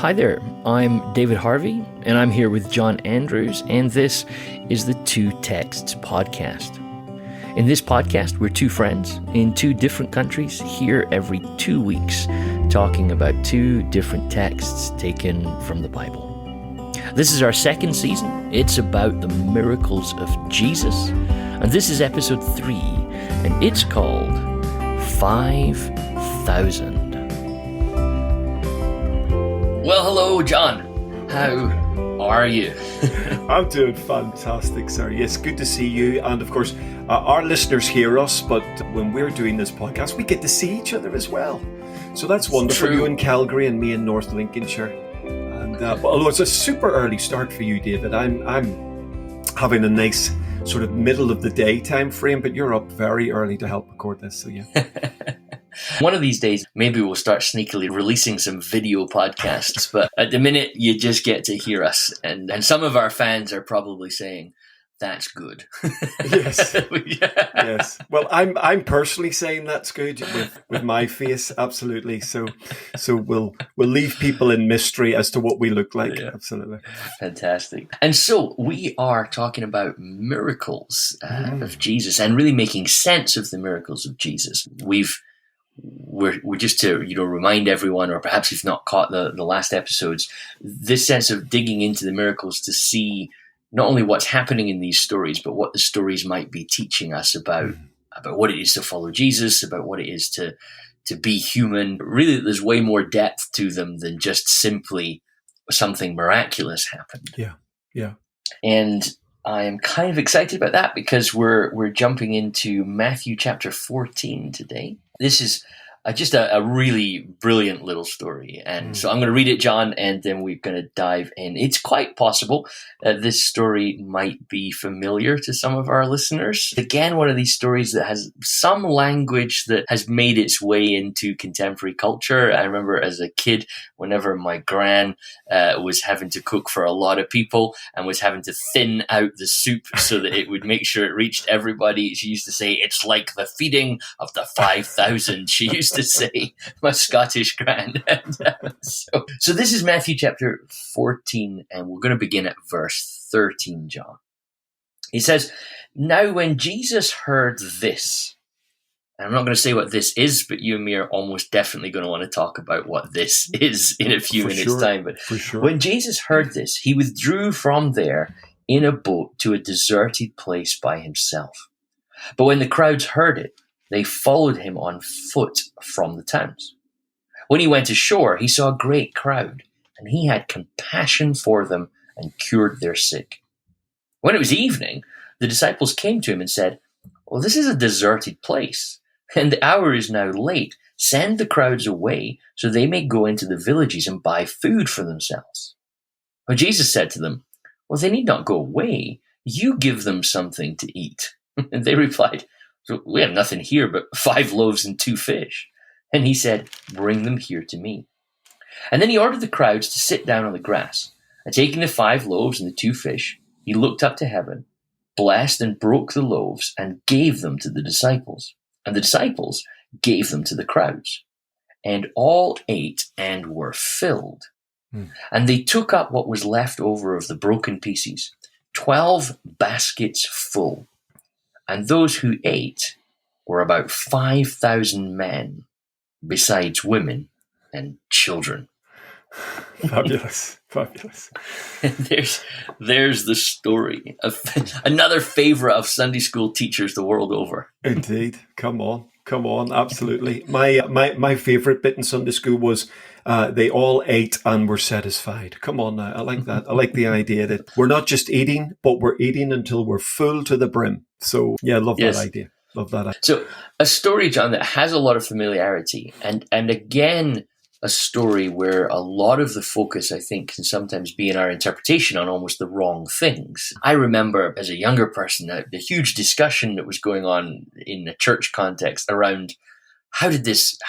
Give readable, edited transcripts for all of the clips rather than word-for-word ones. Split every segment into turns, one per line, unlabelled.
Hi there, I'm David Harvey, and I'm here with John Andrews, and this is the Two Texts podcast. In this podcast, we're two friends in two different countries here every 2 weeks, talking about two different texts taken from the Bible. This is our second season. It's about the miracles of Jesus, and this is episode 3, and it's called 5,000. Well, hello, John. How are you?
I'm doing fantastic, sir. Yes, good to see you. And of course, our listeners hear us, but when we're doing this podcast, we get to see each other as well. So that's wonderful.
True.
You in Calgary and me in North Lincolnshire. And although it's a super early start for you, David, I'm having a nice sort of middle of the day time frame, but you're up very early to help record this. So yeah.
One of these days, maybe we'll start sneakily releasing some video podcasts, but at the minute, you just get to hear us. And some of our fans are probably saying, that's good.
Yes. Yes. Well, I'm personally saying that's good with my face, absolutely. So we'll leave people in mystery as to what we look like. Yeah. Absolutely.
Fantastic. And so we are talking about miracles of Jesus and really making sense of the miracles of Jesus. We're just to remind everyone, or perhaps if not caught the last episodes, this sense of digging into the miracles to see not only what's happening in these stories, but what the stories might be teaching us about what it is to follow Jesus, about what it is to be human. Really, there's way more depth to them than just simply something miraculous happened.
Yeah.
And I am kind of excited about that because we're jumping into Matthew chapter 14 today. This is just a really brilliant little story. And so I'm going to read it, John, and then we're going to dive in. It's quite possible that this story might be familiar to some of our listeners. Again, one of these stories that has some language that has made its way into contemporary culture. I remember as a kid, whenever my gran was having to cook for a lot of people and was having to thin out the soup so that it would make sure it reached everybody, she used to say, it's like the feeding of the 5,000. She used to say, my Scottish gran. So this is Matthew chapter 14, and we're going to begin at verse 13, John. He says, now when Jesus heard this, and I'm not going to say what this is, but you and me are almost definitely going to want to talk about what this is in a few minutes' time. But when Jesus heard this, he withdrew from there in a boat to a deserted place by himself. But when the crowds heard it, they followed him on foot from the towns. When he went ashore, he saw a great crowd, and he had compassion for them and cured their sick. When it was evening, the disciples came to him and said, well, this is a deserted place, and the hour is now late. Send the crowds away so they may go into the villages and buy food for themselves. But Jesus said to them, well, they need not go away. You give them something to eat. And they replied, so we have nothing here but 5 loaves and 2 fish. And he said, bring them here to me. And then he ordered the crowds to sit down on the grass. And taking the 5 loaves and the 2 fish, he looked up to heaven, blessed and broke the loaves and gave them to the disciples. And the disciples gave them to the crowds. And all ate and were filled. And they took up what was left over of the broken pieces, 12 baskets full. And those who ate were about 5,000 men, besides women and children.
Fabulous.
There's the story. Another favorite of Sunday school teachers the world over.
Indeed. Come on. Absolutely. My favorite bit in Sunday school was they all ate and were satisfied. Come on now. I like that. I like the idea that we're not just eating, but we're eating until we're full to the brim. So yeah, love that idea. So a story, John, that has a lot of familiarity and again, a story where a lot of the focus, I think, can sometimes be in our interpretation on almost the wrong things. I remember as a younger person, the huge discussion that was going on in the church context around how did this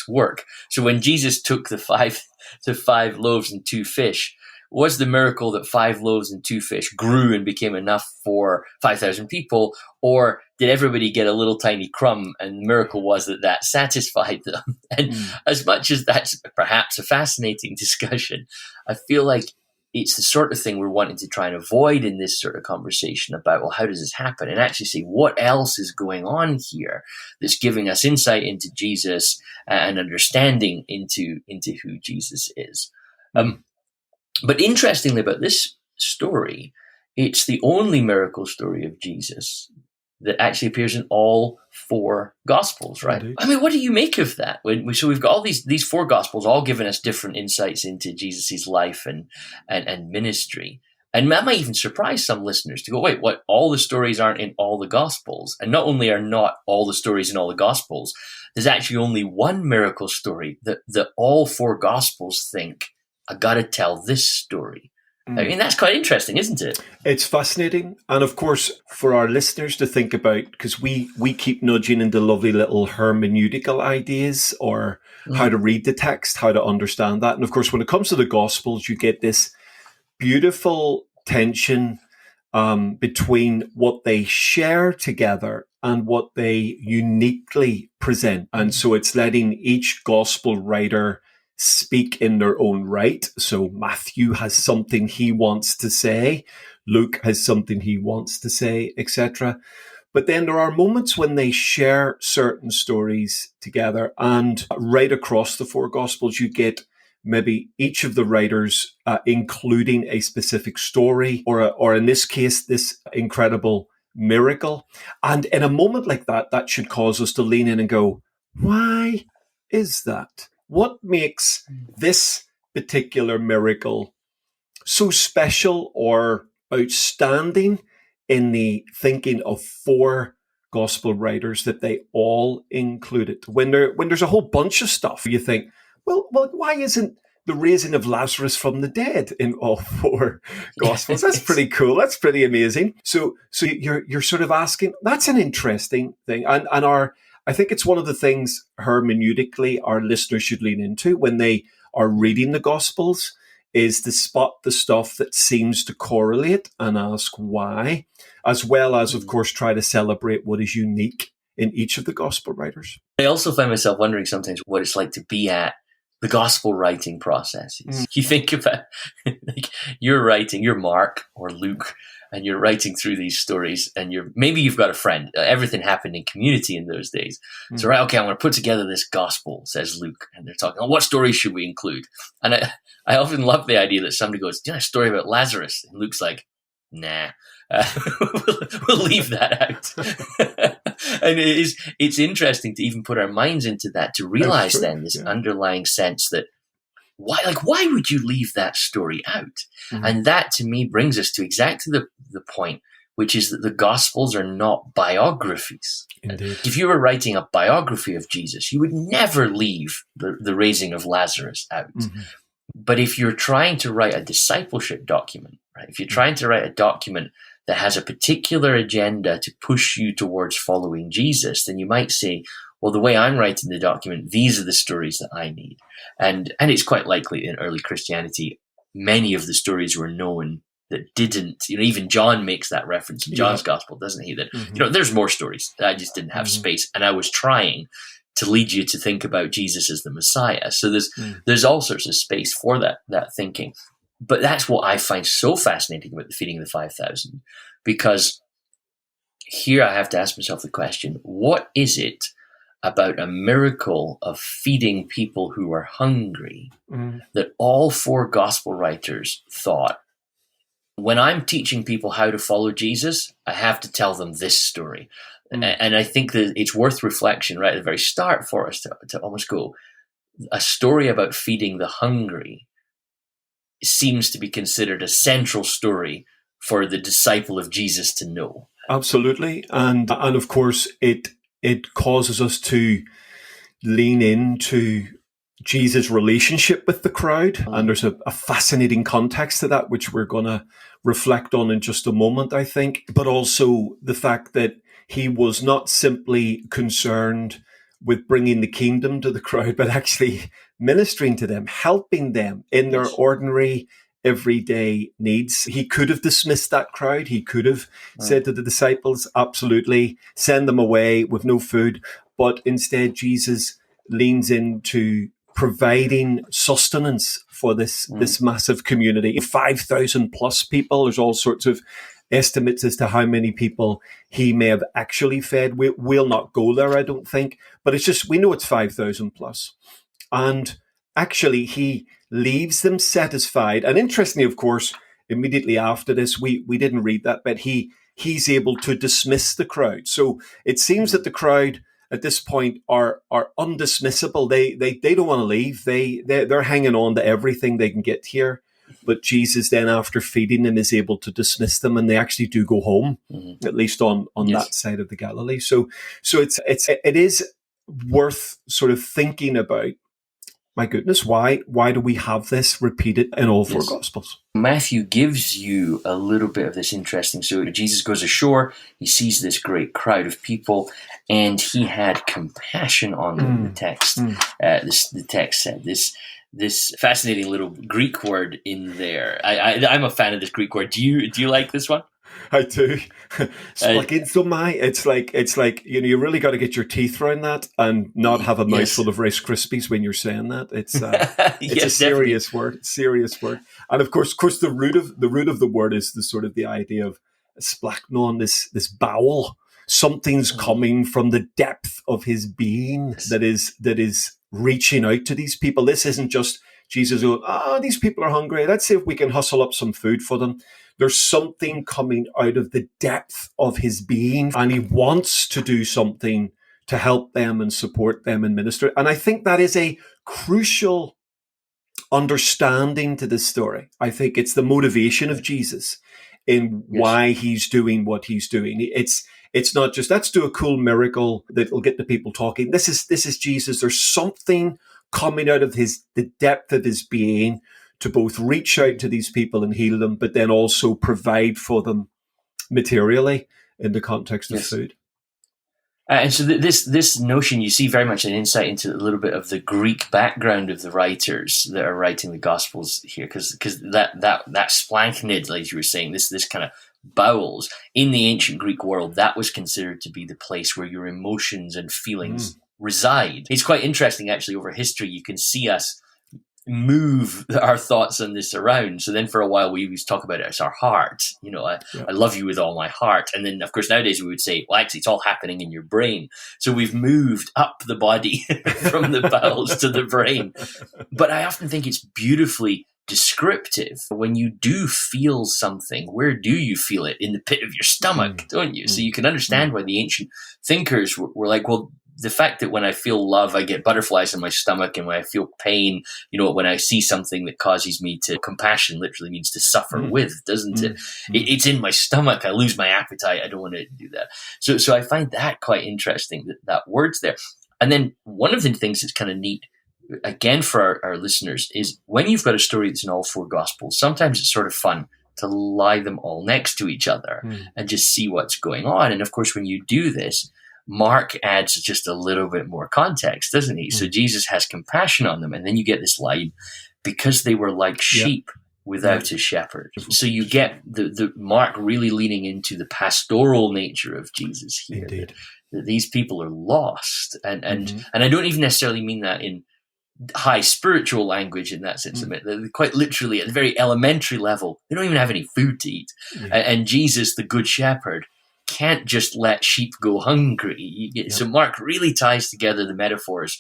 work? So when Jesus took the 5 loaves and 2 fish, was the miracle that 5 loaves and 2 fish grew and became enough for 5,000 people, or
did everybody get a little tiny crumb? And the miracle was that satisfied them. And as much as that's perhaps a fascinating discussion, I feel like it's the sort of thing we're wanting to try and avoid in this sort of conversation about, well, how does this happen? And actually say, what else is going on here that's giving us insight into Jesus and understanding into who Jesus is. But interestingly about this story, it's the only miracle story of Jesus that actually appears in all 4 Gospels, right? Indeed. I mean, what do you make of that? So we've got all these 4 Gospels all giving us different insights into Jesus' life and ministry. And that might even surprise some listeners to go, wait, what? All the stories aren't in all the Gospels. And not only are not all the stories in all the Gospels, there's actually only one miracle story that all 4 Gospels think, I got to tell this story. I mean, that's quite interesting, isn't it?
It's fascinating. And of course, for our listeners to think about, because we keep nudging into lovely little hermeneutical ideas or how to read the text, how to understand that. And of course, when it comes to the Gospels, you get this beautiful tension between what they share together and what they uniquely present. And so it's letting each Gospel writer speak in their own right. So Matthew has something he wants to say, Luke has something he wants to say, etc. But then there are moments when they share certain stories together, and right across the 4 Gospels, you get maybe each of the writers including a specific story, or in this case, this incredible miracle. And in a moment like that, that should cause us to lean in and go, why is that? What makes this particular miracle so special or outstanding in the thinking of 4 Gospel writers that they all include it? When there's a whole bunch of stuff, you think, well, why isn't the raising of Lazarus from the dead in all 4 Gospels? That's pretty cool. That's pretty amazing. So you're sort of asking, that's an interesting thing. And I think it's one of the things hermeneutically our listeners should lean into when they are reading the Gospels, is to spot the stuff that seems to correlate and ask why, as well as, of course, try to celebrate what is unique in each of the Gospel writers.
I also find myself wondering sometimes what it's like to be at the Gospel writing processes. You think about, like, you're Mark or Luke, and you're writing through these stories, and maybe you've got a friend. Everything happened in community in those days. So, right, okay, I'm going to put together this gospel, says Luke, and they're talking, what stories should we include? And I often love the idea that somebody goes, do you know a story about Lazarus? And Luke's like, nah, we'll leave that out. And it's interesting to even put our minds into that, to realize this underlying sense that, why would you leave that story out? And that, to me, brings us to exactly the point, which is that the Gospels are not biographies.
Indeed.
If you were writing a biography of Jesus, you would never leave the raising of Lazarus out. But if you're trying to write a discipleship document, right? If you're trying to write a document that has a particular agenda to push you towards following Jesus, then you might say, well, the way I'm writing the document, these are the stories that I need. And it's quite likely in early Christianity, many of the stories were known that didn't, even John makes that reference in John's gospel, doesn't he? That, there's more stories. I just didn't have space. And I was trying to lead you to think about Jesus as the Messiah. So there's all sorts of space for that thinking. But that's what I find so fascinating about the feeding of the 5,000, because here I have to ask myself the question, what is it about a miracle of feeding people who are hungry that all 4 gospel writers thought, when I'm teaching people how to follow Jesus, I have to tell them this story. And I think that it's worth reflection right at the very start for us to almost go, a story about feeding the hungry seems to be considered a central story for the disciple of Jesus to know.
Absolutely. And of course, it causes us to lean into Jesus' relationship with the crowd. And there's a fascinating context to that, which we're going to reflect on in just a moment, I think. But also the fact that he was not simply concerned with bringing the kingdom to the crowd, but actually ministering to them, helping them in their ordinary, everyday needs. He could have dismissed that crowd. He could have said to the disciples, absolutely, send them away with no food. But instead, Jesus leans into providing sustenance for this massive community. 5,000 plus people. There's all sorts of estimates as to how many people he may have actually fed. We'll not go there, I don't think. But it's just, we know it's 5,000 plus. And actually, he leaves them satisfied. And interestingly, of course, immediately after this, we didn't read that, but he's able to dismiss the crowd. So it seems that the crowd at this point are undismissible. They don't want to leave. They're hanging on to everything they can get here. But Jesus then, after feeding them, is able to dismiss them, and they actually do go home, at least on that side of the Galilee. So it is worth sort of thinking about. My goodness, why do we have this repeated in all four Gospels?
Matthew gives you a little bit of this interesting story. Jesus goes ashore, he sees this great crowd of people, and he had compassion on them, the text. The text said this fascinating little Greek word in there. I'm a fan of this Greek word. Do you like this one?
I do. It's like you really got to get your teeth around that and not have a mouthful of Rice Krispies when you're saying that. It's a serious word. And of course, the root of the word is the sort of the idea of splachnon, this bowel. Something's coming from the depth of his being that is reaching out to these people. This isn't just Jesus going, these people are hungry. Let's see if we can hustle up some food for them. There's something coming out of the depth of his being, and he wants to do something to help them and support them and minister. And I think that is a crucial understanding to this story. I think it's the motivation of Jesus in why he's doing what he's doing. It's not just, let's do a cool miracle that will get the people talking. This is Jesus. There's something coming out of the depth of his being to both reach out to these people and heal them, but then also provide for them materially in the context of food.
And so this notion, you see very much an insight into a little bit of the Greek background of the writers that are writing the Gospels here, because that splanchnids, like you were saying, this kind of bowels, in the ancient Greek world, that was considered to be the place where your emotions and feelings reside. It's quite interesting, actually, over history, you can see us move our thoughts on this around. So then for a while we always talk about it as our heart. I love you with all my heart. And then of course nowadays we would say, well, actually it's all happening in your brain. So we've moved up the body from the bowels to the brain. But I often think it's beautifully descriptive. When you do feel something, where do you feel it? In the pit of your stomach, don't you? So you can understand why the ancient thinkers were like, well, the fact that when I feel love, I get butterflies in my stomach, and when I feel pain, when I see something that causes me to, compassion literally means to suffer with, doesn't it? It's in my stomach. I lose my appetite. I don't want to do that. So I find that quite interesting, that word's there. And then one of the things that's kind of neat, again, for our listeners, is when you've got a story that's in all four Gospels, sometimes it's sort of fun to lie them all next to each other and just see what's going on. And of course, when you do this, Mark adds just a little bit more context, doesn't he? So Jesus has compassion on them. And then you get this line, because they were like sheep without a shepherd. So you get the Mark really leaning into the pastoral nature of Jesus here.
Indeed.
That these people are lost. And I don't even necessarily mean that in high spiritual language in that sense of it. They're quite literally, at the very elementary level, they don't even have any food to eat. And Jesus, the good shepherd, can't just let sheep go hungry. So Mark really ties together the metaphors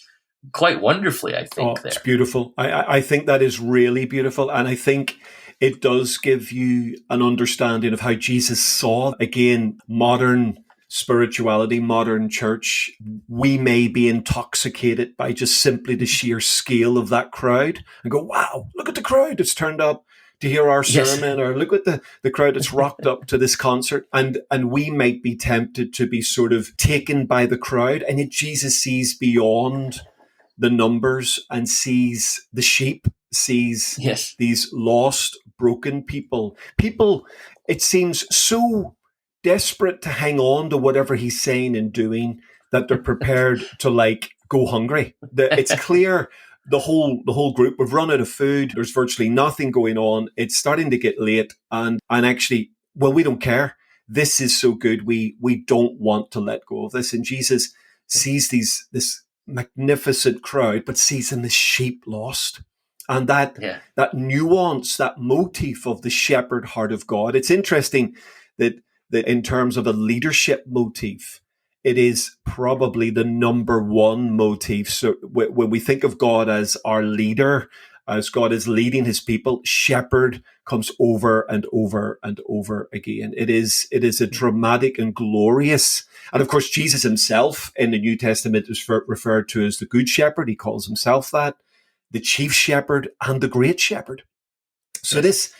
quite wonderfully, I think.
It's beautiful. I think that is really beautiful. And I think it does give you an understanding of how Jesus saw, again, modern spirituality, modern church. We may be intoxicated by just simply the sheer scale of that crowd and go, wow, look at the crowd that's turned up to hear our sermon, or look at the crowd that's rocked up to this concert. And we might be tempted to be sort of taken by the crowd. And yet Jesus sees beyond the numbers and sees the sheep, sees these lost, broken people. People, it seems, so desperate to hang on to whatever he's saying and doing that they're prepared to go hungry. It's clear the whole group, we've run out of food. There's virtually nothing going on. It's starting to get late, and actually, well, we don't care. This is so good. We don't want to let go of this. And Jesus sees this magnificent crowd, but sees in the sheep lost. And that nuance, that motif of the shepherd heart of God. It's interesting that in terms of a leadership motif, it is probably the number one motif. So when we think of God as our leader, as God is leading his people, shepherd comes over and over and over again. It is a dramatic and glorious. And of course, Jesus himself in the New Testament is referred to as the Good Shepherd. He calls himself that, the chief shepherd and the great shepherd. So this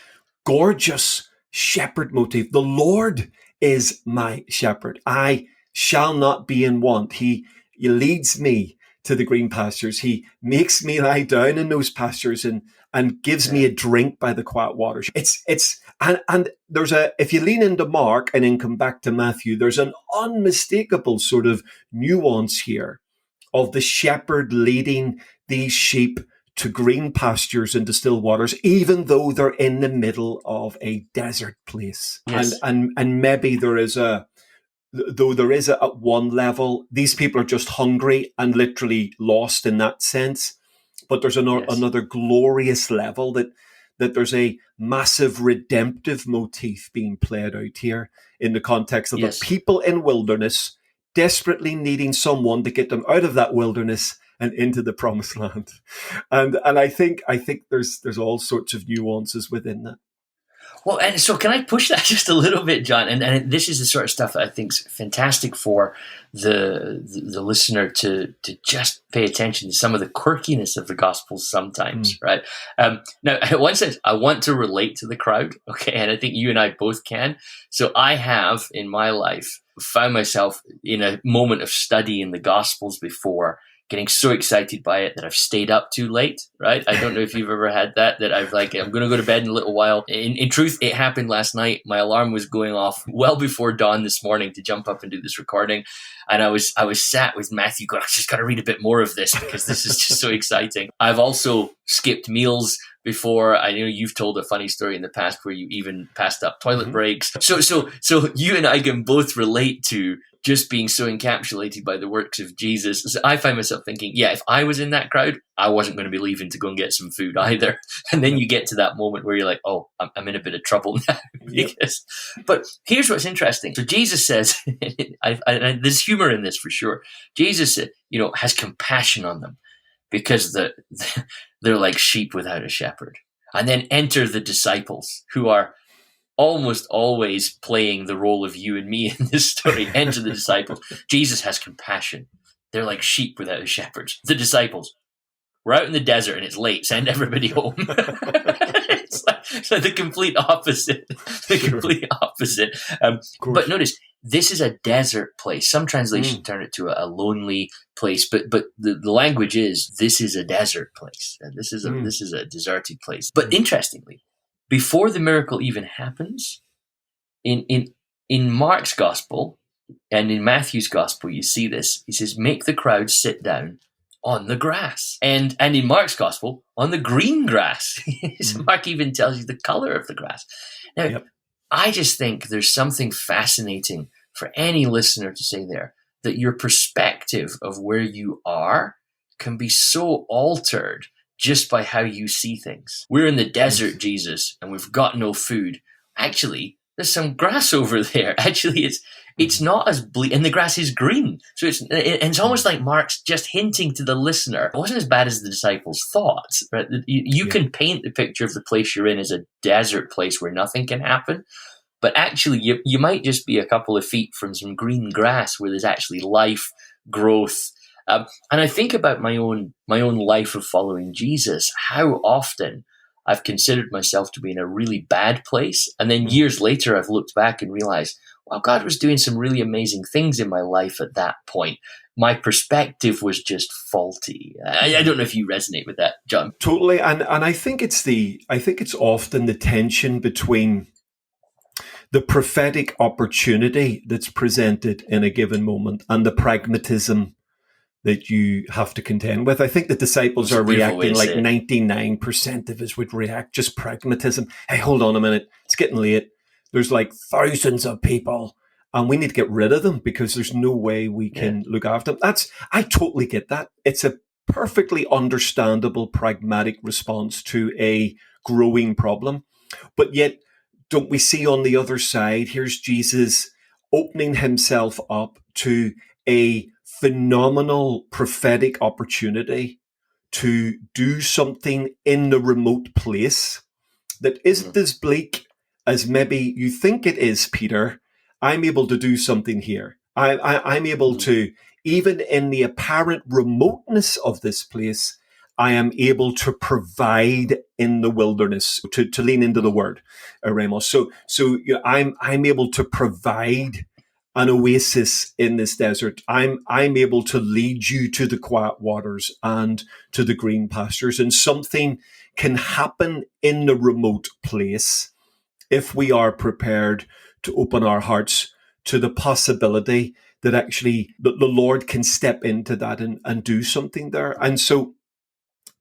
gorgeous shepherd motif, the Lord is my shepherd. I shall not be in want. He leads me to the green pastures. He makes me lie down in those pastures and gives me a drink by the quiet waters. And there's if you lean into Mark and then come back to Matthew, there's an unmistakable sort of nuance here of the shepherd leading these sheep to green pastures and to still waters, even though they're in the middle of a desert place. Yes. And maybe there is at one level, these people are just hungry and literally lost in that sense. But there's another glorious level that there's a massive redemptive motif being played out here in the context of the people in wilderness desperately needing someone to get them out of that wilderness and into the promised land. And I think there's all sorts of nuances within that.
Well, and so can I push that just a little bit, John? And this is the sort of stuff that I think is fantastic for the listener to just pay attention to some of the quirkiness of the Gospels sometimes, right? Now, in one sense, I want to relate to the crowd, okay? And I think you and I both can. So I have, in my life, found myself in a moment of study in the Gospels before, getting so excited by it that I've stayed up too late, right? I don't know if you've ever had that I've I'm going to go to bed in a little while. In truth, it happened last night. My alarm was going off well before dawn this morning to jump up and do this recording. And I was sat with Matthew going, I just got to read a bit more of this because this is just so exciting. I've also skipped meals before. I know you've told a funny story in the past where you even passed up toilet breaks. So you and I can both relate to just being so encapsulated by the works of Jesus. So I find myself thinking, if I was in that crowd, I wasn't going to be leaving to go and get some food either. And then you get to that moment where you're like, oh, I'm in a bit of trouble now. But here's what's interesting. So Jesus says, and there's humor in this for sure. Jesus, has compassion on them because they're like sheep without a shepherd. And then enter the disciples who are almost always playing the role of you and me in this story. Enter the disciples. Jesus has compassion. They're like sheep without a shepherd. The disciples, we're out in the desert and it's late. Send everybody home. It's like the complete opposite. Complete opposite. But notice, this is a desert place. Some translations turn it to a lonely place, but the language is, this is a desert place. And this is a deserted place. But interestingly, before the miracle even happens, in Mark's gospel and in Matthew's gospel, you see this. He says, make the crowd sit down on the grass. And in Mark's gospel, on the green grass. Mark even tells you the color of the grass. Now, I just think there's something fascinating for any listener to say there, that your perspective of where you are can be so altered just by how you see things. We're in the desert, Jesus, and we've got no food. Actually, there's some grass over there. Actually, it's not as bleak, and the grass is green. So it's almost like Mark's just hinting to the listener, it wasn't as bad as the disciples thought. Right? You can paint the picture of the place you're in as a desert place where nothing can happen. But actually, you might just be a couple of feet from some green grass where there's actually life, growth. And I think about my own life of following Jesus, how often I've considered myself to be in a really bad place. And then years later, I've looked back and realized, wow, God was doing some really amazing things in my life at that point. My perspective was just faulty. I don't know if you resonate with that, John.
Totally. And I think it's often the tension between the prophetic opportunity that's presented in a given moment and the pragmatism that you have to contend with. I think the disciples
It's a
are
beautiful way
reacting
to
like
say it.
99% of us would react, just pragmatism. Hey, hold on a minute. It's getting late. There's like thousands of people and we need to get rid of them because there's no way we
Yeah.
can look after them. I totally get that. It's a perfectly understandable, pragmatic response to a growing problem. But yet, don't we see on the other side, here's Jesus opening himself up to a phenomenal prophetic opportunity to do something in the remote place that isn't as bleak as maybe you think it is, Peter. I'm able to do something here. I'm able to, even in the apparent remoteness of this place, I am able to provide in the wilderness, to lean into the word, Ramos. So you know, I'm able to provide an oasis in this desert. I'm able to lead you to the quiet waters and to the green pastures, and something can happen in the remote place if we are prepared to open our hearts to the possibility that actually the Lord can step into that and do something there. And so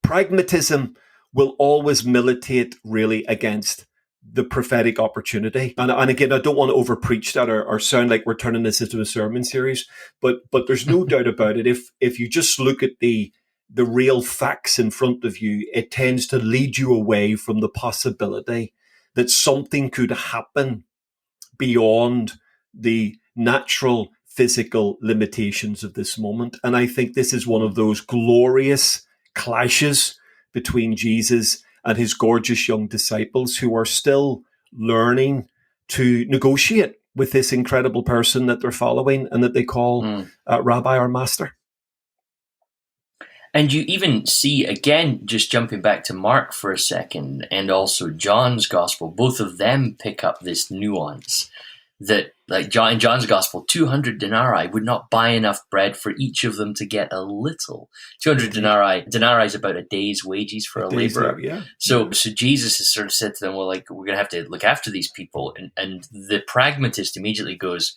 pragmatism will always militate really against the prophetic opportunity. And again, I don't want to overpreach that or sound like we're turning this into a sermon series, but there's no doubt about it. If you just look at the real facts in front of you, it tends to lead you away from the possibility that something could happen beyond the natural physical limitations of this moment. And I think this is one of those glorious clashes between Jesus and his gorgeous young disciples who are still learning to negotiate with this incredible person that they're following and that they call Rabbi or Master.
And you even see, again, just jumping back to Mark for a second, and also John's Gospel, both of them pick up this nuance that, like in John's Gospel, 200 denarii would not buy enough bread for each of them to get a little. 200 denarii is about a day's wages for a laborer.
Yeah.
So Jesus has sort of said to them, well, like, we're going to have to look after these people. And the pragmatist immediately goes,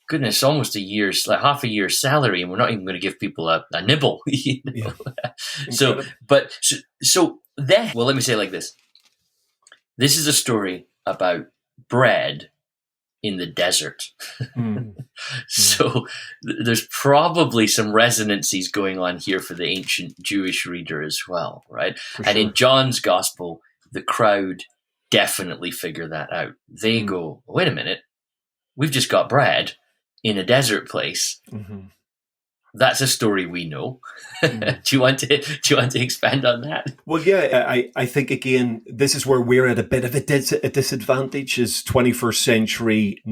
goodness, almost a year's, like half a year's salary, and we're not even going to give people a nibble. You know? Yeah. So then, well, let me say it like this. This is a story about bread in the desert. So there's probably some resonancies going on here for the ancient Jewish reader as well, right? And in John's Gospel, the crowd definitely figure that out. They go, wait a minute, we've just got bread in a desert place. That's a story we know. Do you want to expand on that?
Well, yeah, I think again, this is where we're at a bit of a disadvantage as 21st century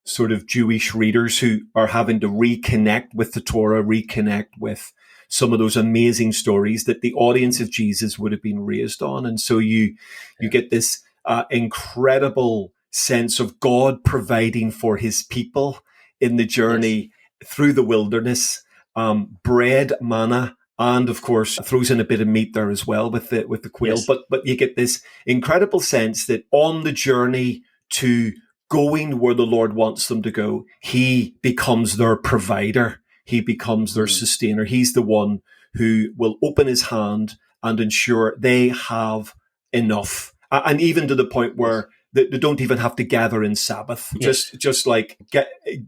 sort of Jewish readers who are having to reconnect with the Torah, reconnect with some of those amazing stories that the audience of Jesus would have been raised on. And so you get this incredible sense of God providing for his people in the journey through the wilderness, bread, manna, and of course throws in a bit of meat there as well with the quail. Yes. But you get this incredible sense that on the journey to going where the Lord wants them to go, he becomes their provider. He becomes their sustainer. He's the one who will open his hand and ensure they have enough. And even to the point where they don't even have to gather in Sabbath. Just like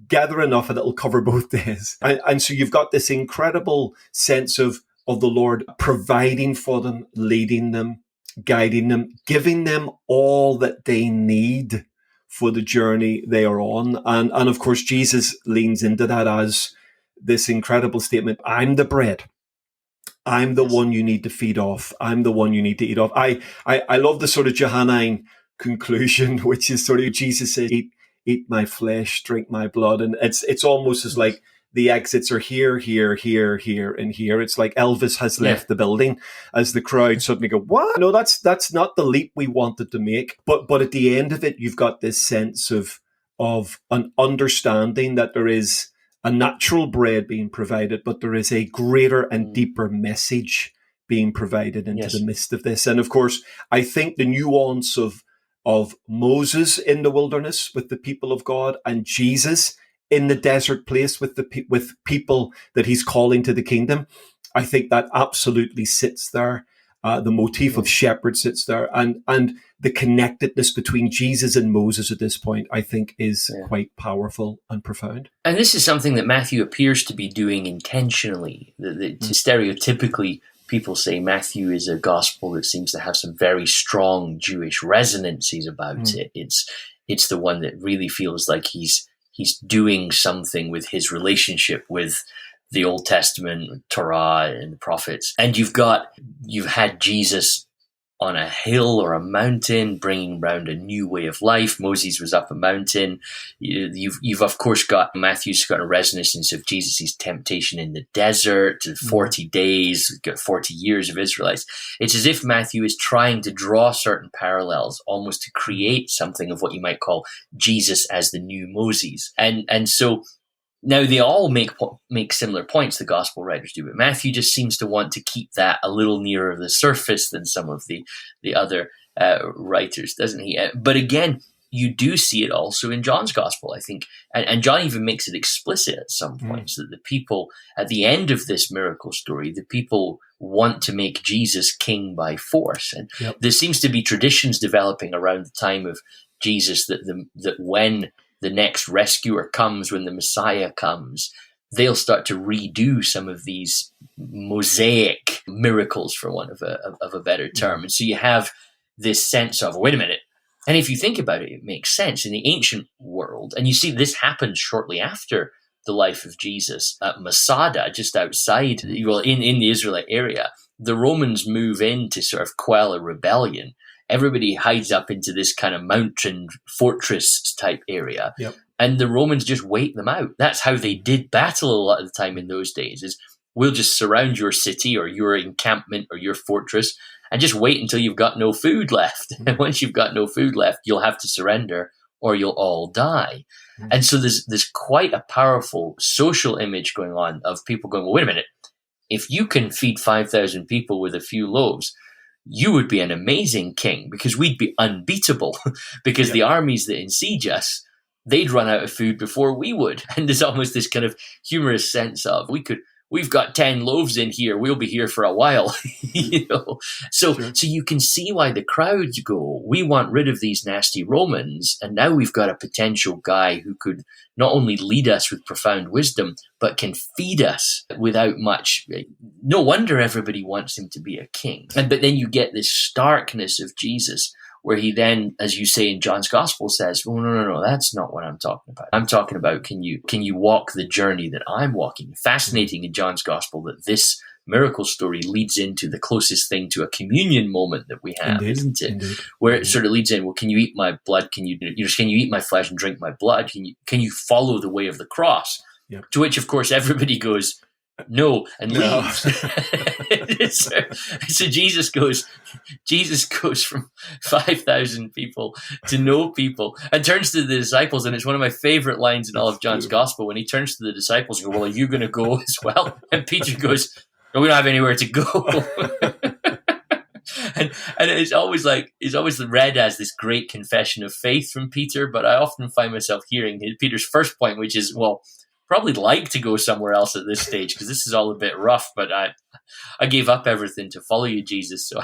gather enough and it'll cover both days. And so you've got this incredible sense of the Lord providing for them, leading them, guiding them, giving them all that they need for the journey they are on. And of course, Jesus leans into that as this incredible statement, I'm the bread. I'm the one you need to feed off. I'm the one you need to eat off. I love the sort of Johannine conclusion, which is sort of Jesus says, eat my flesh, drink my blood. And it's almost as like the exits are here, here, here, here, and here. It's like Elvis has left the building as the crowd suddenly go, what? No, that's not the leap we wanted to make. But at the end of it, you've got this sense of an understanding that there is a natural bread being provided, but there is a greater and deeper message being provided into the midst of this. And of course, I think the nuance of Moses in the wilderness with the people of God and Jesus in the desert place with with people that he's calling to the kingdom. I think that absolutely sits there. The motif of shepherd sits there, and the connectedness between Jesus and Moses at this point, I think, is quite powerful and profound.
And this is something that Matthew appears to be doing intentionally. Stereotypically, people say Matthew is a gospel that seems to have some very strong Jewish resonances about it. It's the one that really feels like he's doing something with his relationship with the Old Testament, Torah, and the prophets. And you've had Jesus on a hill or a mountain, bringing around a new way of life. Moses was up a mountain. You've of course got Matthew's got a resonance of Jesus' temptation in the desert, 40 days, got 40 years of Israelites. It's as if Matthew is trying to draw certain parallels, almost to create something of what you might call Jesus as the new Moses. And so now they all make similar points, the gospel writers do, but Matthew just seems to want to keep that a little nearer the surface than some of the other writers, doesn't he? But again, you do see it also in John's gospel, I think, and John even makes it explicit at some points that the people at the end of this miracle story, the people want to make Jesus king by force, and there seems to be traditions developing around the time of Jesus that when the next rescuer comes, when the Messiah comes, they'll start to redo some of these mosaic miracles, for want of a better term. And so you have this sense of, wait a minute. And if you think about it, it makes sense. In the ancient world, and you see this happens shortly after the life of Jesus, at Masada, just outside, well, in the Israelite area, the Romans move in to sort of quell a rebellion. Everybody hides up into this kind of mountain fortress type area. And the Romans just wait them out. That's how they did battle a lot of the time in those days, is we'll just surround your city or your encampment or your fortress and just wait until you've got no food left. And once you've got no food left, you'll have to surrender or you'll all die. And so there's quite a powerful social image going on of people going, well, wait a minute. If you can feed 5,000 people with a few loaves, you would be an amazing king, because we'd be unbeatable because the armies that besiege us, they'd run out of food before we would. And there's almost this kind of humorous sense of we've got 10 loaves in here. We'll be here for a while, So you can see why the crowds go, we want rid of these nasty Romans. And now we've got a potential guy who could not only lead us with profound wisdom, but can feed us without much. No wonder everybody wants him to be a king. But then you get this starkness of Jesus, where he then, as you say in John's gospel, says, "Oh, no, that's not what I'm talking about. I'm talking about, can you walk the journey that I'm walking?" Fascinating in John's gospel that this miracle story leads into the closest thing to a communion moment that we have, isn't it?
Indeed.
Where it sort of leads in, well, can you eat my blood? Can you eat my flesh and drink my blood? Can you follow the way of the cross? To which, of course, everybody goes, no, and leaves. So Jesus goes from 5,000 people to no people and turns to the disciples. And it's one of my favorite lines in all of John's gospel, when he turns to the disciples and goes, well, are you going to go as well? And Peter goes, no, we don't have anywhere to go. And it's always read as this great confession of faith from Peter. But I often find myself hearing Peter's first point, which is, well, probably like to go somewhere else at this stage, because this is all a bit rough, but I gave up everything to follow you, Jesus, so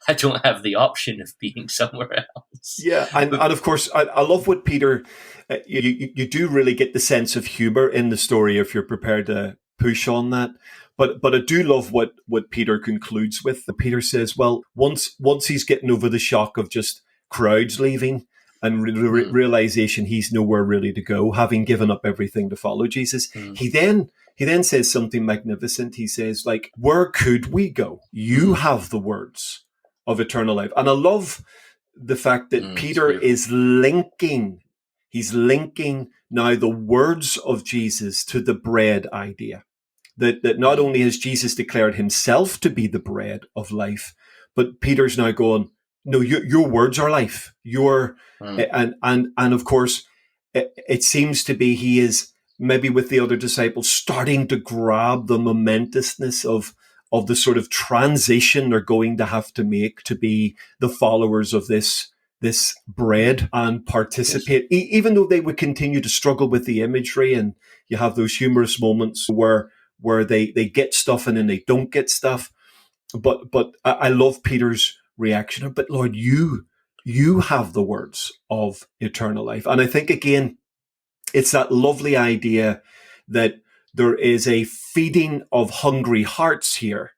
I don't have the option of being somewhere else.
Yeah, and of course, I love what Peter, you do really get the sense of humor in the story if you're prepared to push on that. But I do love what Peter concludes with. Peter says, well, once he's getting over the shock of just crowds leaving, and realization he's nowhere really to go, having given up everything to follow Jesus. He then says something magnificent. He says, like, where could we go? You have the words of eternal life. And I love the fact that Peter is linking now the words of Jesus to the bread idea. That not only has Jesus declared himself to be the bread of life, but Peter's now going, no, your words are life. And of course, it seems to be he is maybe with the other disciples starting to grab the momentousness of the sort of transition they're going to have to make to be the followers of this this bread and participate, even though they would continue to struggle with the imagery. And you have those humorous moments where they get stuff and then they don't get stuff. But I love Peter's reaction. But Lord, you have the words of eternal life. And I think, again, it's that lovely idea that there is a feeding of hungry hearts here.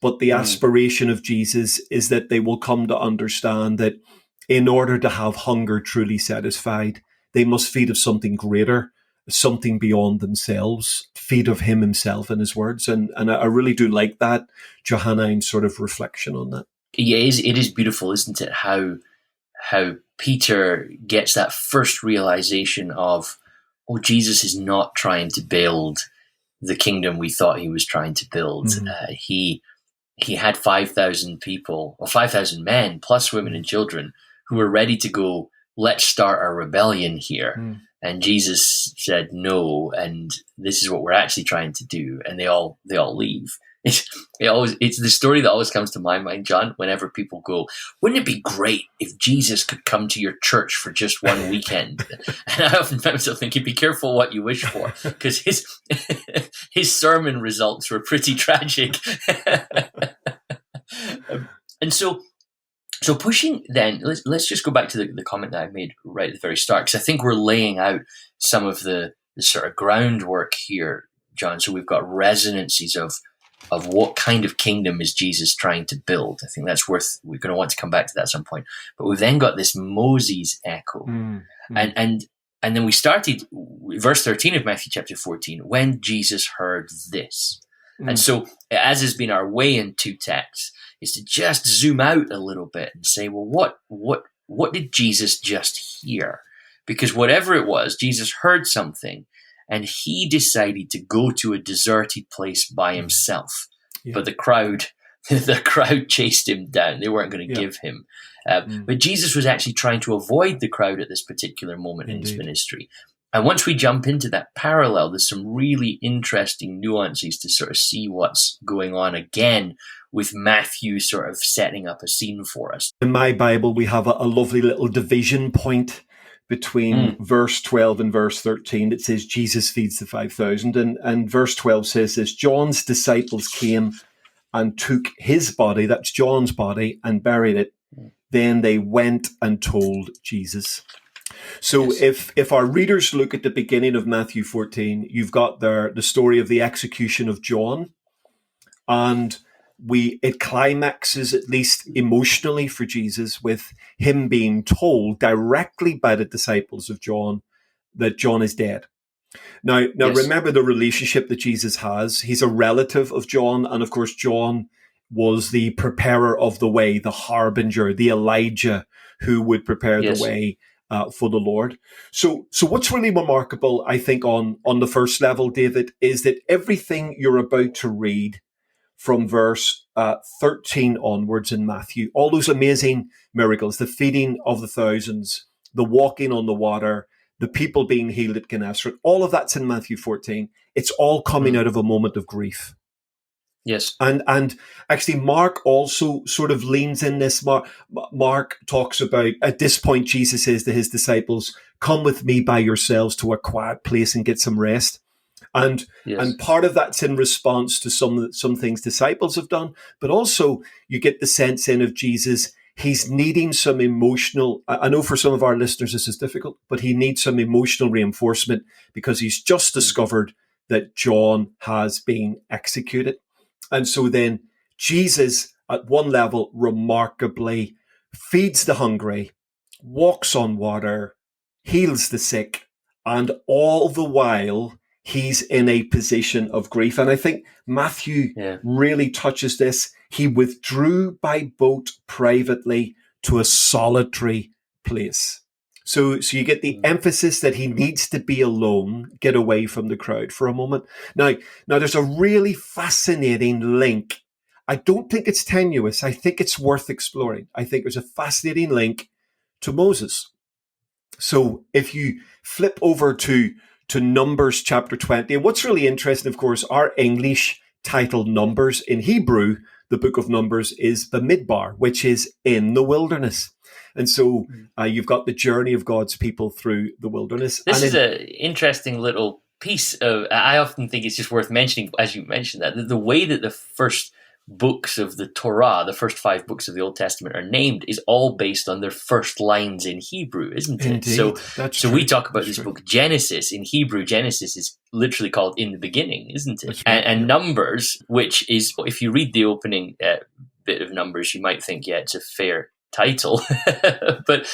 But the aspiration of Jesus is that they will come to understand that in order to have hunger truly satisfied, they must feed of something greater, something beyond themselves, feed of him himself and his words. And I really do like that Johannine sort of reflection on that.
Yeah, it is beautiful, isn't it? How Peter gets that first realization of, oh, Jesus is not trying to build the kingdom we thought he was trying to build. Mm-hmm. He had 5,000 people, or 5,000 men, plus women and children, who were ready to go, let's start a rebellion here. Mm. And Jesus said no, and this is what we're actually trying to do. And they all leave. It's the story that always comes to my mind, John, whenever people go, wouldn't it be great if Jesus could come to your church for just one weekend? And I often find myself thinking, be careful what you wish for, because his sermon results were pretty tragic. And so pushing then, let's just go back to the comment that I made right at the very start, because I think we're laying out some of the sort of groundwork here, John. So we've got resonances of what kind of kingdom is Jesus trying to build. I think that's we're going to want to come back to that at some point. But we've then got this Moses echo. And then we started verse 13 of Matthew chapter 14, when Jesus heard this. And so, as has been our way in two texts, is to just zoom out a little bit and say, well, what did Jesus just hear? Because whatever it was, Jesus heard something, and he decided to go to a deserted place by himself. Yeah. But the crowd chased him down. They weren't going to give him. But Jesus was actually trying to avoid the crowd at this particular moment in his ministry. And once we jump into that parallel, there's some really interesting nuances to sort of see what's going on again with Matthew sort of setting up a scene for us.
In my Bible, we have a lovely little division point between verse 12 and verse 13. It says Jesus feeds the 5,000. And verse 12 says this, John's disciples came and took his body, that's John's body, and buried it. Then they went and told Jesus. So if our readers look at the beginning of Matthew 14, you've got there the story of the execution of John, and it climaxes, at least emotionally for Jesus, with him being told directly by the disciples of John that John is dead. Now remember the relationship that Jesus has. He's a relative of John, and of course John was the preparer of the way, the harbinger, the Elijah who would prepare the way for the Lord. So what's really remarkable, I think, on the first level, David, is that everything you're about to read from verse 13 onwards in Matthew, all those amazing miracles, the feeding of the thousands, the walking on the water, the people being healed at Gennesaret, all of that's in Matthew 14. It's all coming out of a moment of grief.
Yes.
And actually Mark also sort of leans in this. Mark talks about, at this point, Jesus says to his disciples, come with me by yourselves to a quiet place and get some rest. And part of that's in response to some things disciples have done, but also you get the sense in of Jesus, he's needing some emotional, I know for some of our listeners this is difficult, but he needs some emotional reinforcement because he's just discovered that John has been executed. And so then Jesus, at one level, remarkably feeds the hungry, walks on water, heals the sick, and all the while he's in a position of grief. And I think Matthew really touches this. He withdrew by boat privately to a solitary place. So you get the emphasis that he needs to be alone, get away from the crowd for a moment. Now there's a really fascinating link. I don't think it's tenuous. I think it's worth exploring. I think there's a fascinating link to Moses. So if you flip over to Numbers chapter 20, and what's really interesting, of course, our English title Numbers, in Hebrew, the book of Numbers is the Midbar, which is in the wilderness. And so you've got the journey of God's people through the wilderness.
This is an interesting little piece of. I often think it's just worth mentioning, as you mentioned, that the way that the first books of the Torah, the first 5 books of the Old Testament, are named is all based on their first lines in Hebrew, isn't it?
Indeed,
so we talk about this book Genesis. In Hebrew, Genesis is literally called "in the beginning," isn't it? Right, and Numbers, which is, if you read the opening bit of Numbers, you might think, yeah, it's a fair title, but